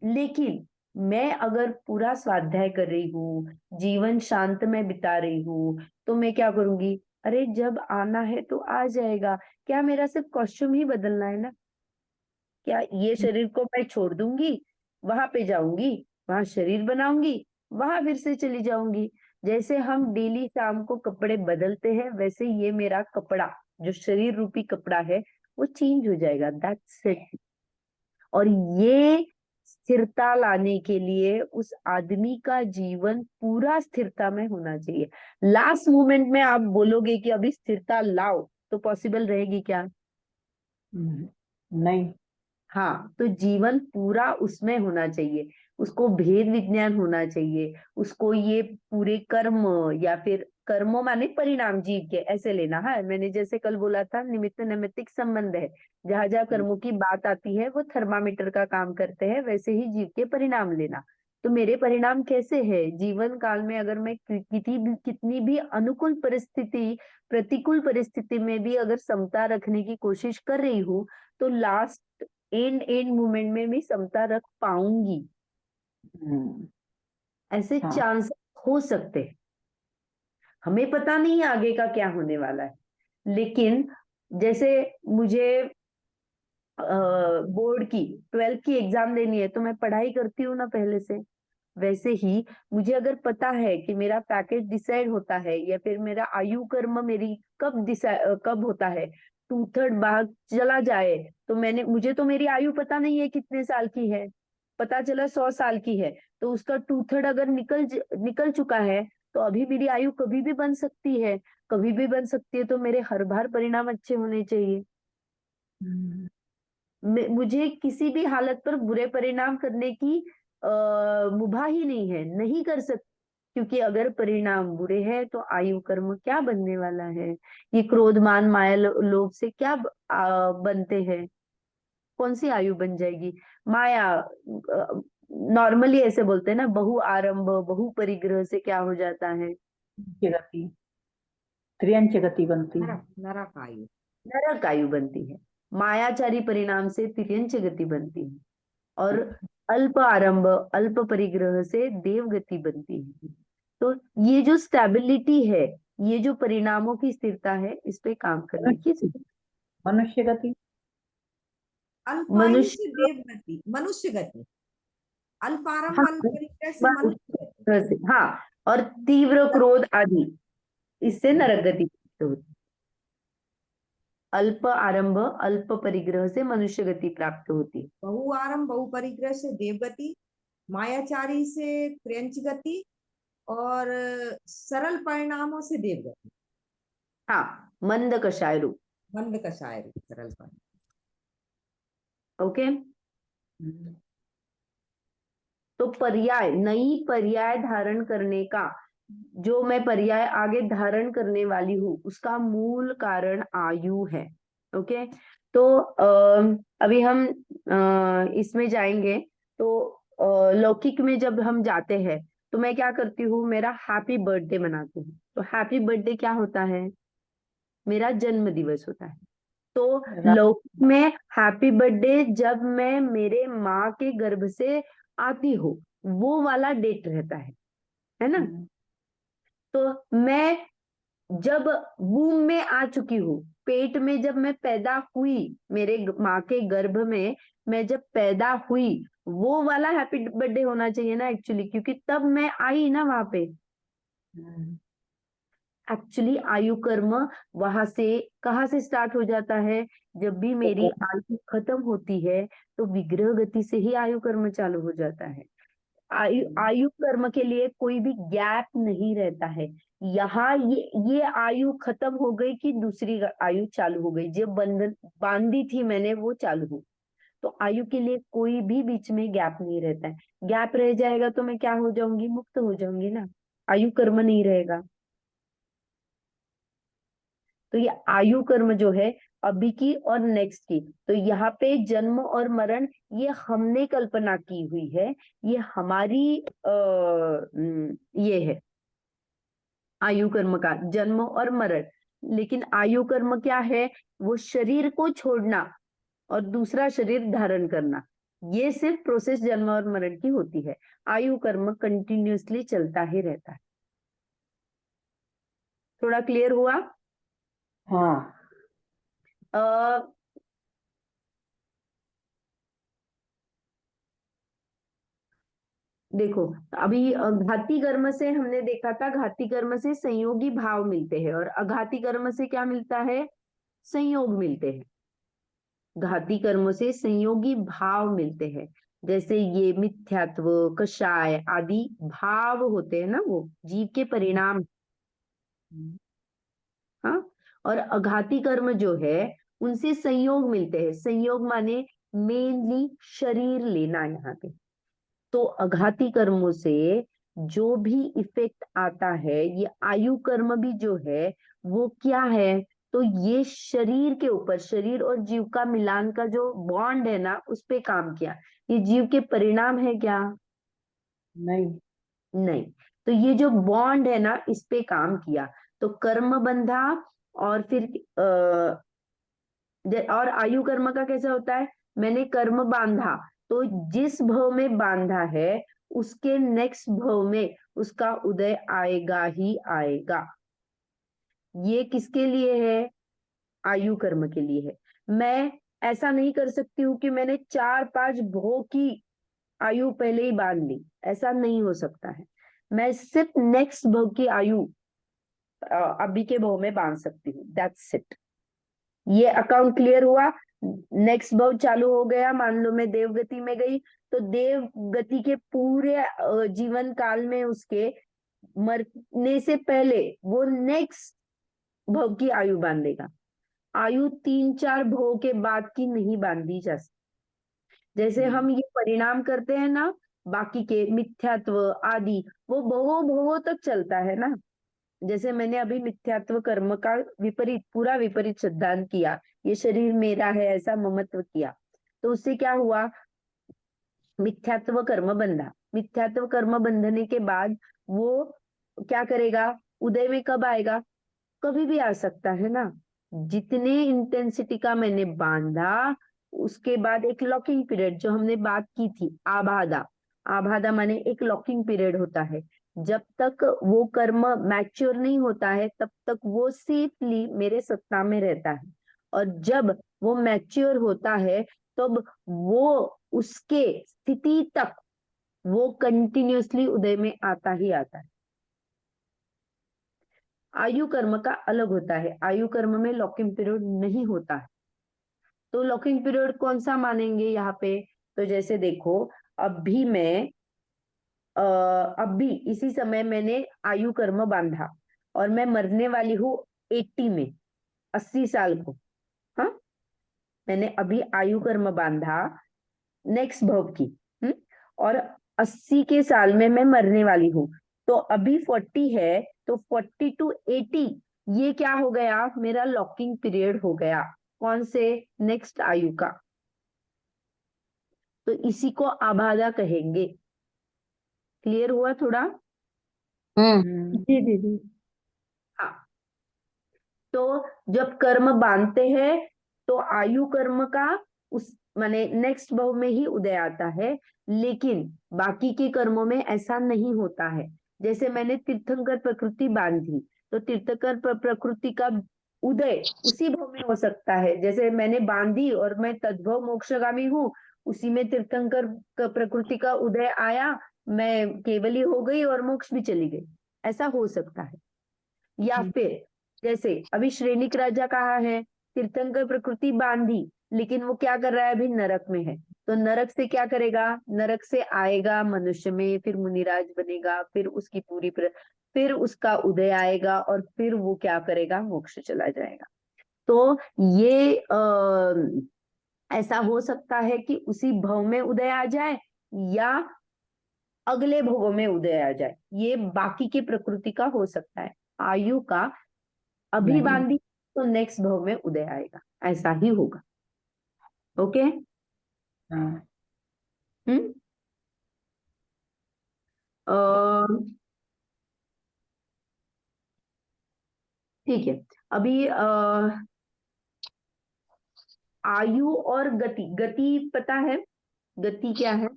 लेकिन मैं अगर पूरा स्वाध्याय कर रही हूँ, जीवन शांत में बिता रही हूँ, तो मैं क्या करूंगी, अरे जब आना है तो आ जाएगा, क्या मेरा सिर्फ कॉस्ट्यूम ही बदलना है ना, क्या ये शरीर को मैं छोड़ दूंगी, वहां पे जाऊंगी, वहां शरीर बनाऊंगी, वहां फिर से चली जाऊंगी। जैसे हम डेली शाम को कपड़े बदलते हैं, वैसे ये मेरा कपड़ा, जो शरीर रूपी कपड़ा है, वो चेंज हो जाएगा, दैट्स इट। और ये स्थिरता लाने के लिए उस आदमी का जीवन पूरा स्थिरता में होना चाहिए। लास्ट मोमेंट में आप बोलोगे कि अभी स्थिरता लाओ, तो पॉसिबल रहेगी क्या? नहीं। हाँ, तो जीवन पूरा उसमें होना चाहिए, उसको भेद विज्ञान होना चाहिए, उसको ये पूरे कर्म, या फिर कर्मों माने परिणाम जीव के, ऐसे लेना है। मैंने जैसे कल बोला था, निमित्त नैमित्तिक संबंध है, जहां जहां कर्मों की बात आती है वो थर्मामीटर का काम करते हैं, वैसे ही जीव के परिणाम लेना। तो मेरे परिणाम कैसे है जीवन काल में, अगर मैं कितनी भी अनुकूल परिस्थिति, प्रतिकूल परिस्थिति में भी अगर समता रखने की कोशिश कर रही हूँ, तो लास्ट एंड मोमेंट में भी समता रख पाऊंगी, हम्म, ऐसे हाँ। चांस हो सकते हैं। हमें पता नहीं आगे का क्या होने वाला है, लेकिन जैसे मुझे बोर्ड की 12th की एग्जाम देनी है, तो मैं पढ़ाई करती हूँ ना पहले से, वैसे ही मुझे अगर पता है कि मेरा पैकेज डिसाइड होता है, या फिर मेरा आयु कर्म मेरी कब होता है, 2/3 भाग चला जाए, तो मुझे तो मेरी आयु पता नहीं है कितने साल की है, पता चला 100 साल की है, तो उसका 2/3 अगर निकल चुका है, तो अभी मेरी आयु कभी भी बन सकती है, कभी भी बन सकती है, तो मेरे हर बार परिणाम अच्छे होने चाहिए। हम्म, मुझे किसी भी हालत पर बुरे परिणाम करने की मुभा ही नहीं है, नहीं कर सकती, क्योंकि अगर परिणाम बुरे हैं तो आयु कर्म क्या बनने वाला है, ये क्रोध मान माया लोभ से क्या बनते हैं, कौन सी आयु बन जाएगी? माया, नॉर्मली ऐसे बोलते हैं ना, बहु आरंभ बहु परिग्रह से क्या हो जाता है? की गति, त्रियंच गति बनती है। नरक आयु। नरक आयु बनती है। मायाचारी परिणाम से तिर्यंच गति बनती है, और अल्प आरंभ अल्प परिग्रह से देव गति बनती है। तो ये जो स्टेबिलिटी है, ये जो परिणामों की स्थिरता है, इस पे काम करने की जरूरत मनुष्य गति, है। अल्पायु से मनुष्य देव गति, मनुष्य गति, अल्पारंभ हाँ, अल्प परिग्रह से मनुष्य गति। हाँ, और तीव्र क्रोध आदि, इससे नरक गति प्राप्त होती है। अल्प आरंभ अल्प परिग्रह से मनुष्य गति प्राप्त होती है। बहु आरंभ बहु परिग्रह से देव गति, मायाचारी से त्र्यंच गति, और सरल परिणामों से देव गति। हाँ, मंद कषाय रूप। मंद कषाय रूप, सरल परिणाम। ओके, तो पर्याय, नई पर्याय धारण करने का, जो मैं पर्याय आगे धारण करने वाली हूँ, उसका मूल कारण आयु है। ओके, तो अभी हम इसमें जाएंगे। तो लौकिक में जब हम जाते हैं तो मैं क्या करती हूँ, मेरा हैप्पी बर्थडे मनाती हूँ। तो हैप्पी बर्थडे क्या होता है? मेरा जन्म दिवस होता है। तो लौकिक में हैप्पी बर्थडे जब मैं मेरे माँ के गर्भ से आती हूँ, वो वाला डेट रहता है ना। तो मैं जब वूम में आ चुकी हूँ, पेट में जब मैं पैदा हुई, मेरे माँ के गर्भ में मैं जब पैदा हुई, वो वाला हैप्पी बर्थडे होना चाहिए ना एक्चुअली, क्योंकि तब मैं आई ना वहां पे। एक्चुअली आयु कर्म वहां से कहाँ से स्टार्ट हो जाता है? जब भी मेरी आयु खत्म होती है तो विग्रह गति से ही आयु कर्म चालू हो जाता है। आयु कर्म के लिए कोई भी गैप नहीं रहता है। यहाँ ये आयु खत्म हो गई कि दूसरी आयु चालू हो गई, जब बंधन बांधी थी मैंने वो चालू हो। तो आयु के लिए कोई भी बीच में गैप नहीं रहता है। गैप रह जाएगा तो मैं क्या हो जाऊंगी? मुक्त हो जाऊंगी ना, आयु कर्म नहीं रहेगा। तो ये आयु कर्म जो है अभी की और नेक्स्ट की, तो यहाँ पे जन्म और मरण ये हमने कल्पना की हुई है, ये हमारी ये है आयु कर्म का जन्म और मरण। लेकिन आयु कर्म क्या है? वो शरीर को छोड़ना और दूसरा शरीर धारण करना, ये सिर्फ प्रोसेस जन्म और मरण की होती है। आयु कर्म कंटिन्यूअसली चलता ही रहता है। थोड़ा क्लियर हुआ? हाँ, देखो, अभी घाती कर्म से हमने देखा था, घाती कर्म से संयोगी भाव मिलते हैं, और अघाती कर्म से क्या मिलता है? संयोग मिलते हैं। घाती कर्म से संयोगी भाव मिलते हैं, जैसे ये मिथ्यात्व, कषाय आदि भाव होते हैं ना, वो जीव के परिणाम। हाँ, और अघाती कर्म जो है उनसे संयोग मिलते हैं। संयोग माने मेनली शरीर लेना यहाँ पे। तो अघाती कर्मों से जो भी इफेक्ट आता है, ये आयु कर्म भी जो है वो क्या है? तो ये शरीर के ऊपर, शरीर और जीव का मिलान का जो बॉन्ड है ना, उस पे काम किया। ये जीव के परिणाम है क्या? नहीं, नहीं। तो ये जो बॉन्ड है ना, इस पे काम किया। तो कर्म बंधा, और फिर और आयु कर्म का कैसा होता है? मैंने कर्म बांधा, तो जिस भव में बांधा है उसके नेक्स्ट भव में उसका उदय आएगा ही आएगा। ये किसके लिए है? आयु कर्म के लिए है। मैं ऐसा नहीं कर सकती हूँ कि मैंने 4-5 भव की आयु पहले ही बांध ली, ऐसा नहीं हो सकता है। मैं सिर्फ नेक्स्ट भव की आयु अभी के भव में बांध सकती हूँ, दैट्स इट। ये अकाउंट क्लियर हुआ? नेक्स्ट भव चालू हो गया, मान लो मैं देव गति में गई, तो देव गति के पूरे जीवन काल में उसके मरने से पहले वो नेक्स्ट भव की आयु बांधेगा। आयु 3-4 भव के बाद की नहीं बांधी जा सकती। जैसे हम ये परिणाम करते हैं ना, बाकी के मिथ्यात्व आदि, वो भवों भवों तक चलता है ना। जैसे मैंने अभी मिथ्यात्व कर्म का विपरीत, पूरा विपरीत सिद्धांत किया, ये शरीर मेरा है ऐसा ममत्व किया, तो उससे क्या हुआ? मिथ्यात्व कर्म बंधा। मिथ्यात्व कर्म बंधने के बाद वो क्या करेगा, उदय में कब आएगा, कभी भी आ सकता है ना। जितने इंटेंसिटी का मैंने बांधा, उसके बाद एक लॉकिंग पीरियड जो हमने बात की थी, आबादा। आबादा माने एक लॉकिंग पीरियड होता है। जब तक वो कर्म मैच्योर नहीं होता है तब तक वो सेफली मेरे सत्ता में रहता है, और जब वो मैच्योर होता है तब वो उसके स्थिति तक वो कंटिन्यूअसली उदय में आता ही आता है। आयु कर्म का अलग होता है, आयु कर्म में लॉकिंग पीरियड नहीं होता है। तो लॉकिंग पीरियड कौन सा मानेंगे यहाँ पे, तो जैसे देखो, अभी मैं अभी इसी समय मैंने आयु कर्म बांधा और मैं मरने वाली हूँ 80 में, 80 साल को। हाँ, मैंने अभी आयु कर्म बांधा नेक्स्ट भव की, और 80 के साल में मैं मरने वाली हूँ। तो अभी 40 है, तो 40 to 80 ये क्या हो गया, मेरा लॉकिंग पीरियड हो गया। कौन से, नेक्स्ट आयु का। तो इसी को आबादा कहेंगे। क्लियर हुआ थोड़ा। जी दीदी। हाँ, तो जब कर्म बांधते हैं तो आयु कर्म का उस माने नेक्स्ट भव में ही उदय आता है, लेकिन बाकी के कर्मों में ऐसा नहीं होता है। जैसे मैंने तीर्थंकर प्रकृति बांधी, तो तीर्थंकर प्रकृति का उदय उसी भव में हो सकता है। जैसे मैंने बांधी और मैं तद्भव मोक्षगामी हूँ, उसी में तीर्थंकर प्रकृति का उदय आया, मैं केवली हो गई और मोक्ष भी चली गई, ऐसा हो सकता है। या फिर जैसे अभी श्रेणिक राजा कहा है, तीर्थंकर प्रकृति बांधी, लेकिन वो क्या कर रहा है, अभी नरक में है। तो नरक से क्या करेगा, नरक से आएगा मनुष्य में, फिर मुनिराज बनेगा, फिर उसकी फिर उसका उदय आएगा, और फिर वो क्या करेगा, मोक्ष चला जाएगा। तो ये ऐसा हो सकता है कि उसी भव में उदय आ जाए या अगले भवों में उदय आ जाए, ये बाकी की प्रकृति का हो सकता है। आयु का अभी नहीं। बांधी तो नेक्स्ट भव में उदय आएगा, ऐसा ही होगा। ओके। हाँ। हम्म। ठीक है। अभी आयु और गति, गति पता है, गति क्या है।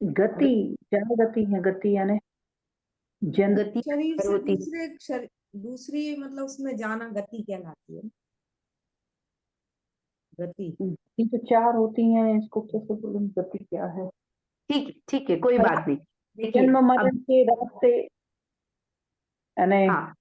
गति, क्या गति है, गति यानी जन। गति शरीर से होती है। दूसरी मतलब उसमें जाना गति कहलाती है। गति। ये तो चार होती हैं, इसको कैसे बोलूं, गति क्या है। ठीक है, कोई बात नहीं। देखिए जन्म अब, मरण के रास्ते यानी। हाँ,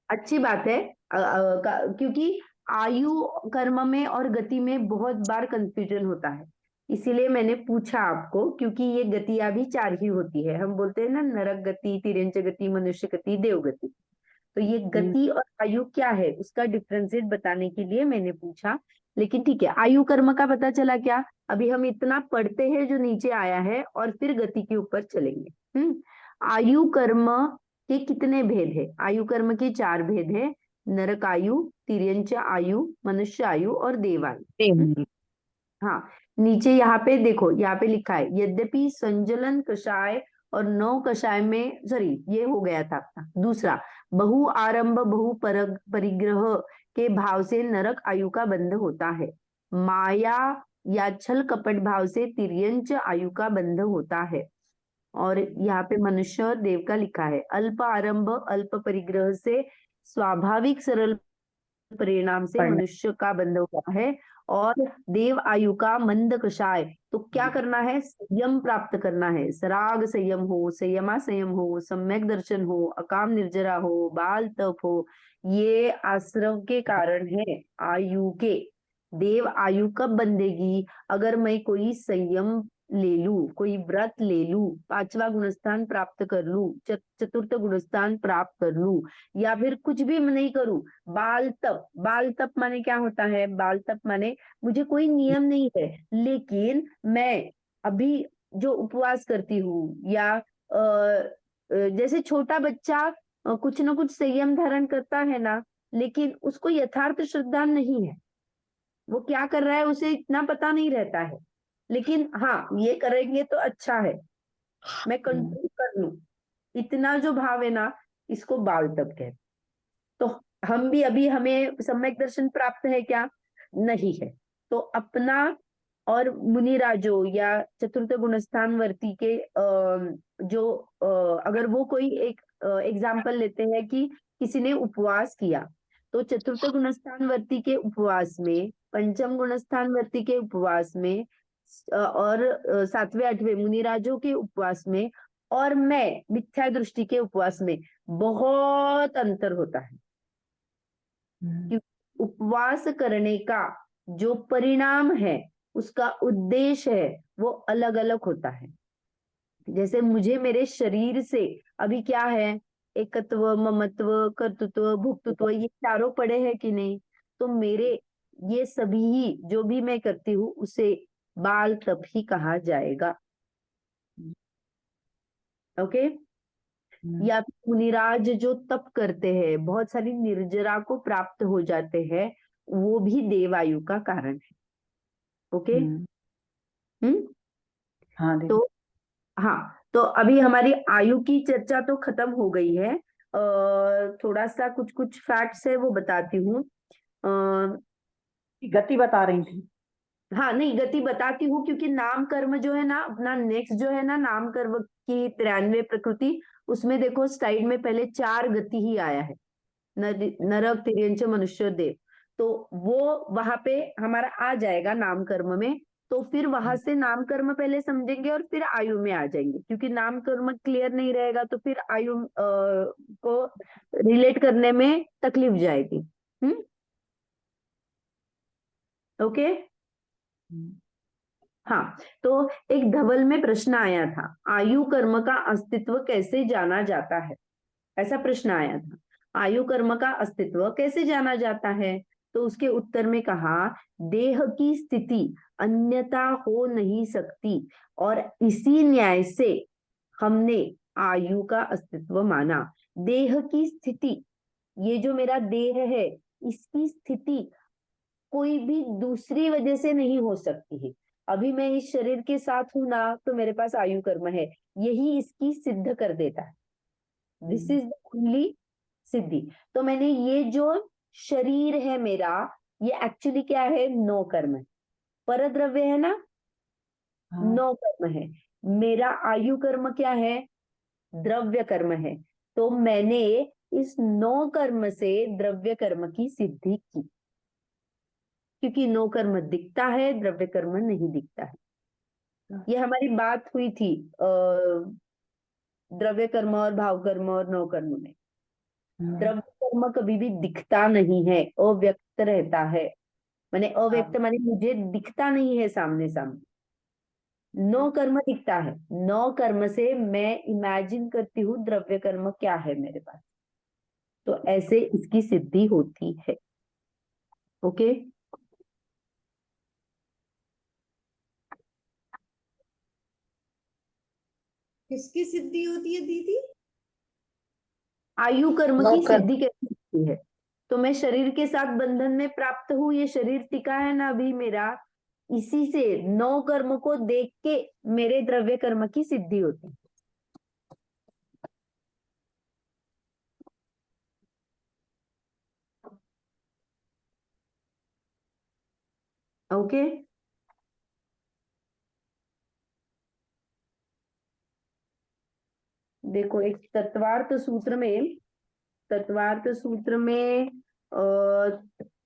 अच्छी बात है। क्योंकि आयु कर्म में और गति में बहुत बार कंफ्यूजन होता है, इसीलिए मैंने पूछा आपको, क्योंकि ये गतियां भी चार ही होती है। हम बोलते हैं ना, नरक गति, तिर्यंच गति, मनुष्य गति, देव गति। तो ये गति और आयु क्या है, उसका डिफरेंशिएट बताने के लिए मैंने पूछा। लेकिन ठीक है, आयु कर्म का पता चला क्या। अभी हम इतना पढ़ते हैं जो नीचे आया है, और फिर गति के ऊपर चलेंगे। आयु कर्म के कितने भेद है, आयु कर्म के चार भेद है, नरक आयु, तिर्यंच आयु, मनुष्य आयु और देव आयु। हाँ, नीचे यहाँ पे देखो, यहाँ पे लिखा है, यद्यपि संजलन कषाय और नौ कषाय में, सॉरी ये हो गया था अपना दूसरा, बहु आरंभ बहु परिग्रह के भाव से नरक आयु का बंध होता है, माया या छल कपट भाव से तिर्यंच आयु का बंध होता है। और यहाँ पे मनुष्य और देव का लिखा है, अल्प आरंभ अल्प परिग्रह से स्वाभाविक सरल परिणाम से मनुष्य का बंध हुआ है, और देव आयु का मंद कषाय। तो क्या करना है, संयम प्राप्त करना है, सराग संयम हो, संयमा संयम हो, सम्यक दर्शन हो, अकाम निर्जरा हो, बाल तप हो, ये आश्रम के कारण है आयु के। देव आयु कब बंधेगी, अगर मैं कोई संयम ले लूं, कोई व्रत ले लूं, पांचवा गुणस्थान प्राप्त कर लूं, चतुर्थ गुणस्थान प्राप्त कर लूं, या फिर कुछ भी नहीं करूं, बाल तप। बाल तप माने क्या होता है, बाल तप माने मुझे कोई नियम नहीं है, लेकिन मैं अभी जो उपवास करती हूँ, या जैसे छोटा बच्चा कुछ ना कुछ संयम धारण करता है ना, लेकिन उसको यथार्थ श्रद्धा नहीं है, वो क्या कर रहा है उसे इतना पता नहीं रहता है, लेकिन हाँ ये करेंगे तो अच्छा है, मैं कंट्रोल कर लूं, इतना जो भाव है ना, इसको बाल तप कहते। तो हम भी अभी, हमें सम्यक दर्शन प्राप्त है क्या? नहीं है। तो अपना और मुनिराजो या चतुर्थ गुणस्थान वर्ती के जो अगर वो कोई एक एग्जाम्पल लेते हैं कि किसी ने उपवास किया, तो चतुर्थ गुणस्थान वर्ती के उपवास में, पंचम गुणस्थान वर्ती के उपवास में, और सातवें आठवें मुनिराजों के उपवास में, और मैं मिथ्या दृष्टि के उपवास में बहुत अंतर होता है। क्योंकि उपवास करने का जो परिणाम है, उसका उद्देश्य है, वो अलग अलग होता है। जैसे मुझे मेरे शरीर से अभी क्या है, एकत्व, ममत्व, कर्तृत्व, भोक्तृत्व, ये चारों पड़े हैं कि नहीं? तो मेरे ये सभी ही जो भी मैं करती हूँ उसे बाल तप ही कहा जाएगा। ओके। या फिर मुनिराज जो तप करते हैं, बहुत सारी निर्जरा को प्राप्त हो जाते हैं, वो भी देवायु का कारण है। ओके। हाँ दीदी। तो हाँ, तो अभी हमारी आयु की चर्चा तो खत्म हो गई है। थोड़ा सा कुछ कुछ फैक्ट्स है वो बताती हूँ। गति बता रही थी। हाँ नहीं, गति बताती हूँ, क्योंकि नाम कर्म जो है ना, अपना नेक्स्ट जो है ना, नाम कर्म की 93 प्रकृति, उसमें देखो स्लाइड में पहले 4 गति ही आया है, नर, तिर्यंच, मनुष्य, देव। तो वो वहां पे हमारा आ जाएगा नाम कर्म में। तो फिर वहां से नाम कर्म पहले समझेंगे और फिर आयु में आ जाएंगे, क्योंकि नाम कर्म क्लियर नहीं रहेगा तो फिर आयु को रिलेट करने में तकलीफ जाएगी। ओके। हाँ, तो एक धवल में प्रश्न आया था, आयु कर्म का अस्तित्व कैसे जाना जाता है? ऐसा प्रश्न आया था, आयु कर्म का अस्तित्व कैसे जाना जाता है? तो उसके उत्तर में कहा, देह की स्थिति अन्यथा हो नहीं सकती, और इसी न्याय से हमने आयु का अस्तित्व माना। देह की स्थिति, ये जो मेरा देह है, इसकी स्थिति कोई भी दूसरी वजह से नहीं हो सकती है। अभी मैं इस शरीर के साथ हूं ना, तो मेरे पास आयु कर्म है, यही इसकी सिद्ध कर देता है। दिस इज ओनली सिद्धि। तो मैंने ये जो शरीर है मेरा, ये एक्चुअली क्या है? नौ कर्म है, पर द्रव्य है ना, नौ कर्म है। मेरा आयु कर्म क्या है? द्रव्य कर्म है। तो मैंने इस नौ कर्म से द्रव्य कर्म की सिद्धि की, क्योंकि नौ कर्म दिखता है, द्रव्य कर्म नहीं दिखता है। ये हमारी बात हुई थी द्रव्य कर्म और भाव कर्म और नौ कर्म में। द्रव्य कर्म कभी भी दिखता नहीं है, अव्यक्त रहता है। माने अव्यक्त माने मुझे दिखता नहीं है सामने सामने। नौ कर्म दिखता है, नौ कर्म से मैं इमेजिन करती हूँ द्रव्य कर्म क्या है मेरे पास, तो ऐसे इसकी सिद्धि होती है। ओके। किसकी सिद्धि होती है दीदी? आयु कर्म नौ की कर्म। सिद्धि कैसे होती है? तो मैं शरीर के साथ बंधन में प्राप्त हूँ, ये शरीर टिका है ना अभी मेरा, इसी से नौ कर्म को देख के मेरे द्रव्य कर्म की सिद्धि होती है। ओके। देखो एक तत्वार्थ सूत्र में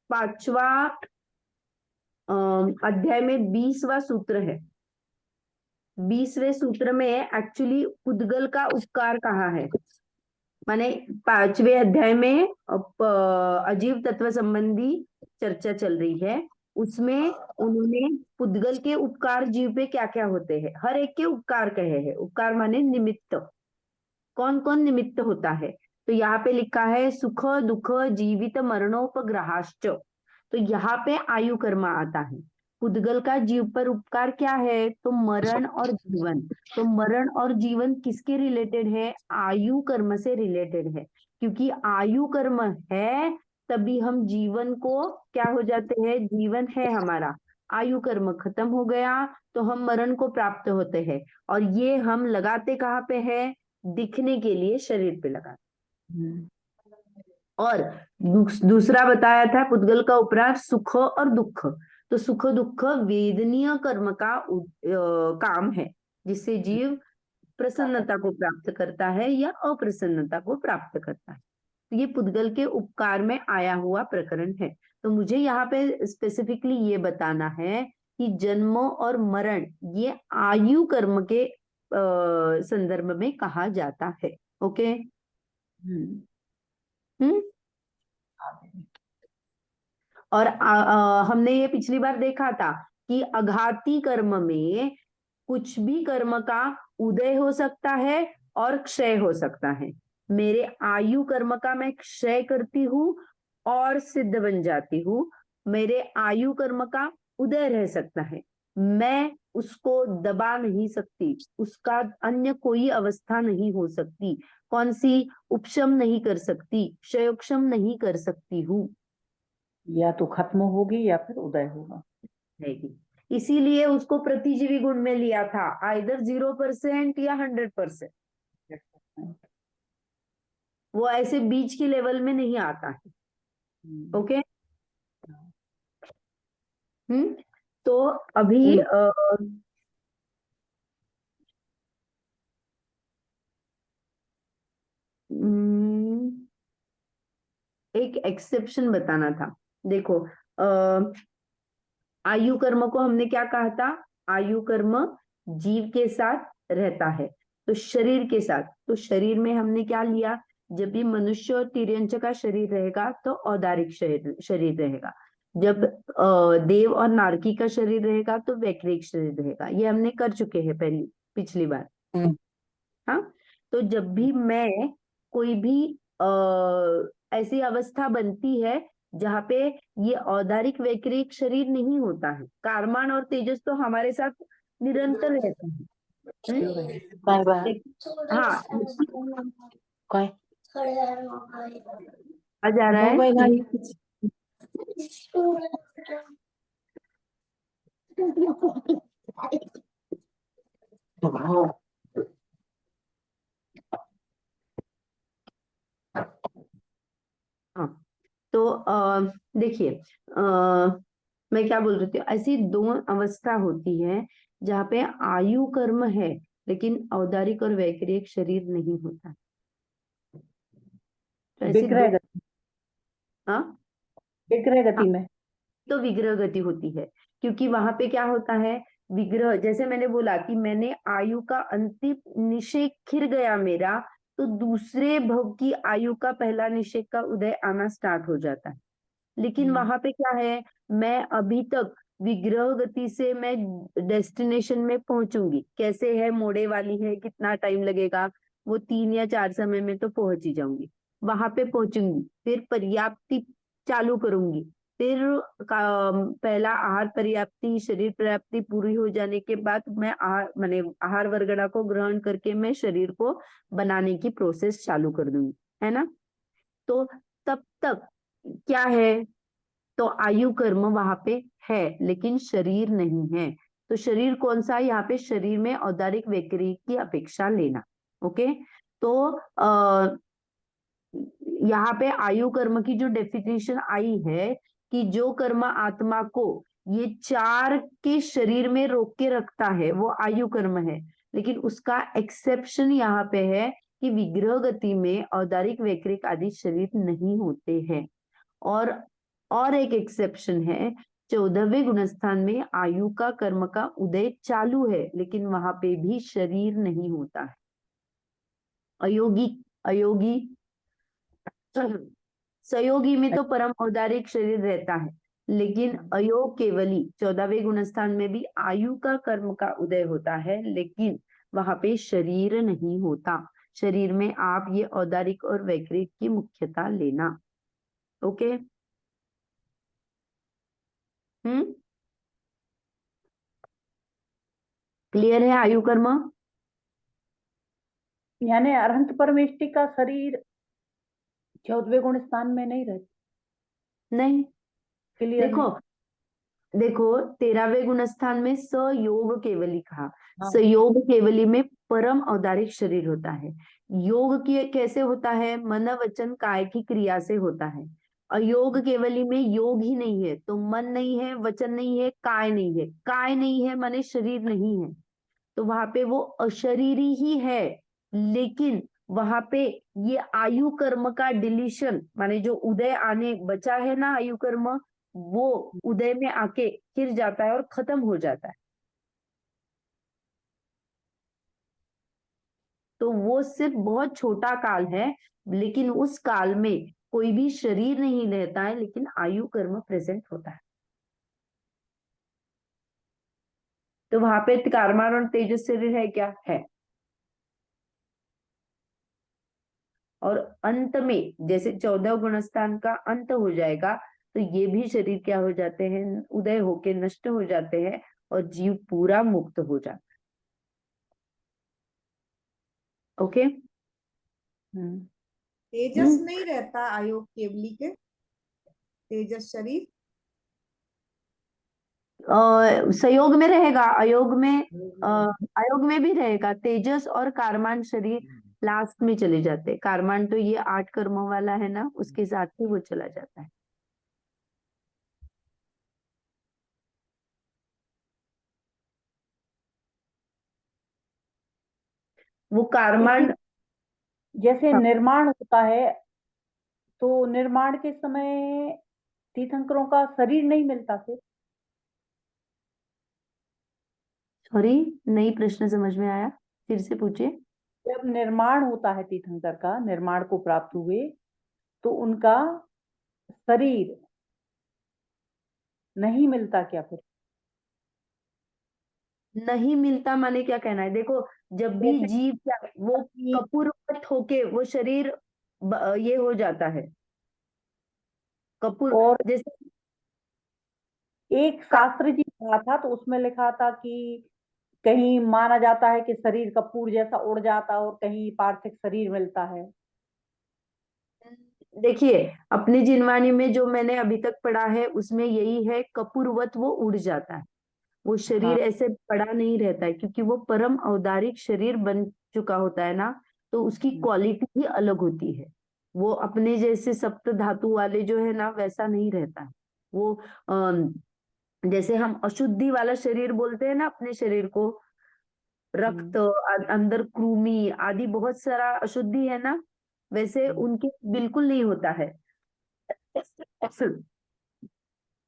5वां अध्याय में 20वां सूत्र है। 20वें सूत्र में एक्चुअली उद्गल का उपकार कहा है। माने 5वें अध्याय में अजीव तत्व संबंधी चर्चा चल रही है, उसमें उन्होंने पुद्गल के उपकार जीव पे क्या क्या होते हैं, हर एक के उपकार कहे हैं। उपकार माने निमित्त, कौन कौन निमित्त होता है। तो यहाँ पे लिखा है सुख दुख जीवित मरणोपग्रहाश्च। तो यहाँ पे आयु कर्म आता है। पुद्गल का जीव पर उपकार क्या है? तो मरण और जीवन। तो मरण और जीवन किसके रिलेटेड है? आयु कर्म से रिलेटेड है, क्योंकि आयु कर्म है तभी हम जीवन को क्या हो जाते हैं, जीवन है हमारा, आयु कर्म खत्म हो गया तो हम मरण को प्राप्त होते हैं। और ये हम लगाते कहाँ पे है, दिखने के लिए शरीर पे लगाते। हम्म, और दूसरा बताया था पुद्गल का उपराग सुख और दुख। तो सुख दुख वेदनीय कर्म का काम है, जिससे जीव प्रसन्नता को प्राप्त करता है या अप्रसन्नता को प्राप्त करता है। तो ये पुद्गल के उपकार में आया हुआ प्रकरण है। तो मुझे यहाँ पे स्पेसिफिकली ये बताना है कि जन्म और मरण ये आयु कर्म के संदर्भ में कहा जाता है। ओके। हम्म, हम्म। आगे। और हमने ये पिछली बार देखा था कि अघाती कर्म में कुछ भी कर्म का उदय हो सकता है और क्षय हो सकता है। मेरे आयु कर्म का मैं क्षय करती हूँ और सिद्ध बन जाती हूँ। मेरे आयु कर्म का उदय रह सकता है, मैं उसको दबा नहीं सकती, उसका अन्य कोई अवस्था नहीं हो सकती। कौन सी? उपशम नहीं कर सकती, क्षयोक्षम नहीं कर सकती हूँ। या तो खत्म होगी या फिर उदय होगा। रहेगी। इसीलिए उसको प्रतिजीवी गुण में लिया था, आइदर 0% या 100%। वो ऐसे बीच की लेवल में नहीं आता है। ओके। तो अभी एक एक्सेप्शन बताना था। देखो, आयु कर्म को हमने क्या कहा था, आयु कर्म जीव के साथ रहता है, तो शरीर के साथ। तो शरीर में हमने क्या लिया, जब भी मनुष्य और तिर्यंच का शरीर रहेगा तो औदारिक शरीर रहेगा। जब देव और नारकी का शरीर रहेगा तो वैक्रिक शरीर रहेगा। ये हमने कर चुके हैं पहली पिछली बार। हाँ। तो जब भी मैं कोई भी ऐसी अवस्था बनती है जहाँ पे ये औदारिक वैक्रिक शरीर नहीं होता है, कारमान और तेजस तो हमारे साथ निरंतर रहते हैं। Bye bye. हाँ, काय आ जा रहा है। मोबाईल आहे हो हाँ। तो देखिए, मैं क्या बोल रही थी, ऐसी दो अवस्था होती है जहाँ पे आयु कर्म है लेकिन औदारिक और वैक्रिक शरीर नहीं होता। तो ऐसी विग्रह दो, गति, हाँ, विग्रह गति में। तो विग्रह गति होती है, क्योंकि वहां पे क्या होता है, विग्रह, जैसे मैंने बोला कि मैंने आयु का अंतिम निषेध खिर गया मेरा, तो दूसरे भव की आयु का पहला निषेध का उदय आना स्टार्ट हो जाता है। लेकिन वहां पे क्या है, मैं अभी तक विग्रह गति से मैं डेस्टिनेशन में पहुंचूंगी, कैसे है, मोड़े वाली है, कितना टाइम लगेगा, वो 3 या 4 समय में तो पहुंच ही जाऊंगी। वहां पे पहुंचूंगी, फिर पर्याप्ति चालू करूंगी, फिर पहला आहार पर्याप्ति, शरीर पर्याप्ति पूरी हो जाने के बाद मैं आहार माने आहार वर्गड़ा को ग्रहण करके मैं शरीर को बनाने की प्रोसेस चालू कर दूंगी, है ना। तो तब तक क्या है, तो आयु कर्म वहां पे है लेकिन शरीर नहीं है। तो शरीर कौन सा है यहाँ पे, शरीर में औदारिक वैक्रिक की अपेक्षा लेना। ओके। तो यहाँ पे आयु कर्म की जो डेफिनेशन आई है कि जो कर्म आत्मा को ये 4 के शरीर में रोक के रखता है वो आयु कर्म है। लेकिन उसका एक्सेप्शन यहाँ पे है कि विग्रह गति में औदारिक वैक्रिक आदि शरीर नहीं होते हैं। और एक एक्सेप्शन है, 14वें गुणस्थान में आयु का कर्म का उदय चालू है लेकिन वहां पे भी शरीर नहीं होता है। अयोगी अयोगी सहयोगी में तो परम औदारिक शरीर रहता है, लेकिन अयोग केवली 14वें गुणस्थान में भी आयु का कर्म का उदय होता है लेकिन वहां पे शरीर नहीं होता। शरीर में आप ये औदारिक और वैक्रिक की मुख्यता लेना। ओके। क्लियर है आयु कर्म? यानी अरहंत परमेष्टि का शरीर 14वें गुण स्थान में नहीं रहता। नहीं। क्लियर देखो नहीं। देखो 13वें गुणस्थान में सयोग केवली कहा। हाँ। सयोग केवली में परम औदारिक शरीर होता है। योग की कैसे होता है? मन वचन काय की क्रिया से होता है। अयोग केवली में योग ही नहीं है, तो मन नहीं है, वचन नहीं है, काय नहीं है। काय नहीं है माने शरीर नहीं है, तो वहां पे वो अशरीरी ही है। लेकिन वहां पे ये आयु कर्म का डिलीशन माने जो उदय आने बचा है ना आयु कर्म, वो उदय में आके गिर जाता है और खत्म हो जाता है। तो वो सिर्फ बहुत छोटा काल है, लेकिन उस काल में कोई भी शरीर नहीं रहता है, लेकिन आयु कर्म प्रेजेंट होता है। तो वहां पे कारमान और तेजस शरीर है क्या? है। और अंत में जैसे 14 गुणस्थान का अंत हो जाएगा, तो ये भी शरीर क्या हो जाते हैं? उदय होके नष्ट हो जाते हैं और जीव पूरा मुक्त हो जाता है। ओके। तेजस नहीं रहता आयोग केवली के, तेजस शरीर। संयोग में रहेगा, अयोग में अयोग में भी रहेगा। तेजस और कारमान शरीर लास्ट में चले जाते हैं। कारमान तो ये 8 कर्मों वाला है ना, उसके साथ ही वो चला जाता है। वो कारमान। जैसे हाँ, निर्माण होता है, तो निर्माण के समय तीर्थंकरों का शरीर नहीं मिलता फिर? सॉरी, नई प्रश्न समझ में आया, फिर से पूछिए। जब निर्माण होता है तीर्थंकर का, निर्माण को प्राप्त हुए, तो उनका शरीर नहीं मिलता क्या फिर? नहीं मिलता माने क्या कहना है? देखो, जब भी जैसे जीव क्या वो कि कपूरवत होके वो शरीर ये हो जाता है कपूर। और जैसे एक शास्त्र जी पढ़ा था, तो उसमें लिखा था कि कहीं माना जाता है कि शरीर कपूर जैसा उड़ जाता है और कहीं पार्थिव शरीर मिलता है। देखिए, अपनी जिनवानी में जो मैंने अभी तक पढ़ा है उसमें यही है, कपूरवत वो उड़ जाता है। वो शरीर हाँ। ऐसे पड़ा नहीं रहता है, क्योंकि वो परम औदारिक शरीर बन चुका होता है ना, तो उसकी क्वालिटी ही अलग होती है। वो अपने जैसे सप्त धातु वाले जो है ना, वैसा नहीं रहता है वो। जैसे हम अशुद्धि वाला शरीर बोलते हैं ना अपने शरीर को, रक्त अंदर कृमि आदि बहुत सारा अशुद्धि है ना, वैसे उनके बिल्कुल नहीं होता है।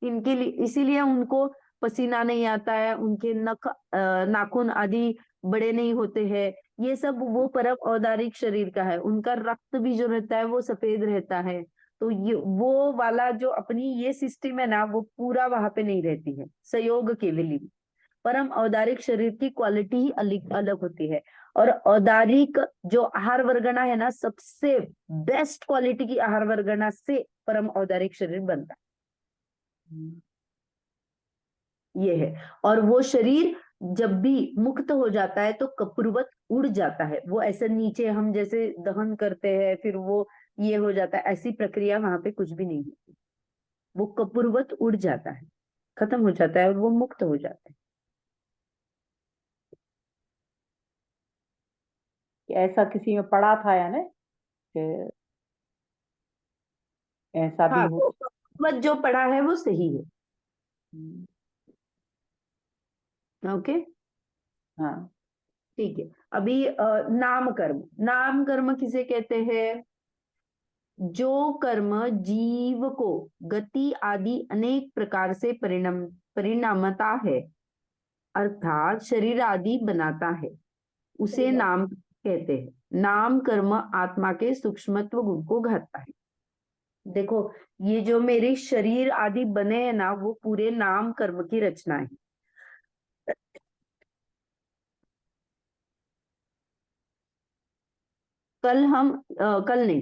इनके लिए इसीलिए उनको पसीना नहीं आता है, उनके नख नाखून आदि बड़े नहीं होते हैं। ये सब वो परम औदारिक शरीर का है। उनका रक्त भी जो रहता है वो सफेद रहता है। तो ये वो वाला जो अपनी ये सिस्टम है ना, वो पूरा वहां पे नहीं रहती है संयोग केवली। परम औदारिक शरीर की क्वालिटी ही अलग अलग होती है। और औदारिक जो आहार वर्गना है ना, सबसे बेस्ट क्वालिटी की आहार वर्गना से परम औदारिक शरीर बनता है, ये है। और वो शरीर जब भी मुक्त हो जाता है तो कपूरवत उड़ जाता है। वो ऐसे नीचे हम जैसे दहन करते हैं फिर वो ये हो जाता है, ऐसी प्रक्रिया वहां पे कुछ भी नहीं होती। वो कपूरवत उड़ जाता है, खत्म हो जाता है और वो मुक्त हो जाता है। कि ऐसा किसी में पढ़ा था यानी कि ऐसा भी हाँ, हो। तो कपूरवत जो पड़ा है वो सही है। ओके, हाँ। ठीक है। अभी नाम कर्म। नाम कर्म किसे कहते हैं? जो कर्म जीव को गति आदि अनेक प्रकार से परिणामता है, अर्थात शरीर आदि बनाता है, उसे नाम कहते हैं। नाम कर्म आत्मा के सूक्ष्मत्व गुण को घटाता है। देखो, ये जो मेरे शरीर आदि बने हैं ना, वो पूरे नाम कर्म की रचना है। कल नहीं,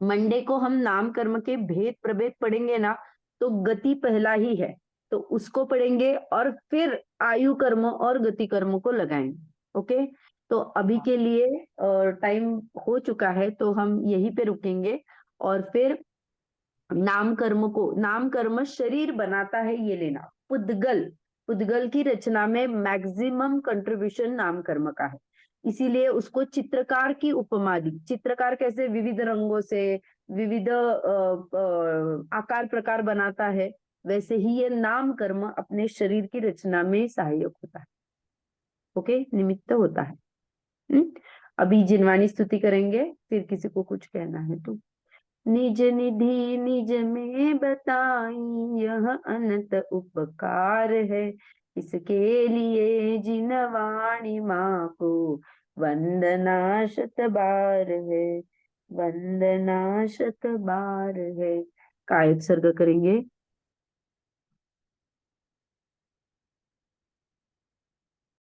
मंडे को हम नाम कर्म के भेद प्रभेद पढ़ेंगे ना, तो गति पहला ही है, तो उसको पढ़ेंगे और फिर आयु कर्म और गति कर्म को लगाएंगे। ओके, तो अभी के लिए टाइम हो चुका है, तो हम यहीं पे रुकेंगे और फिर नाम कर्म शरीर बनाता है, ये लेना। पुद्गल की रचना में मैक्सिमम कंट्रीब्यूशन नाम कर्म का है, इसीलिए उसको चित्रकार की उपमा दी। चित्रकार कैसे विविध रंगों से विविध आकार प्रकार बनाता है, वैसे ही ये नाम कर्म अपने शरीर की रचना में सहायक होता है। ओके, निमित्त होता है। अभी जिनवाणी स्तुति करेंगे, फिर किसी को कुछ कहना है तो। निज निधि निज में बताई, यह अनंत उपकार है, इसके लिए जिनवाणी माँ को वंदना शत बार है, वंदना शत बार है। काय उत्सर्ग करेंगे।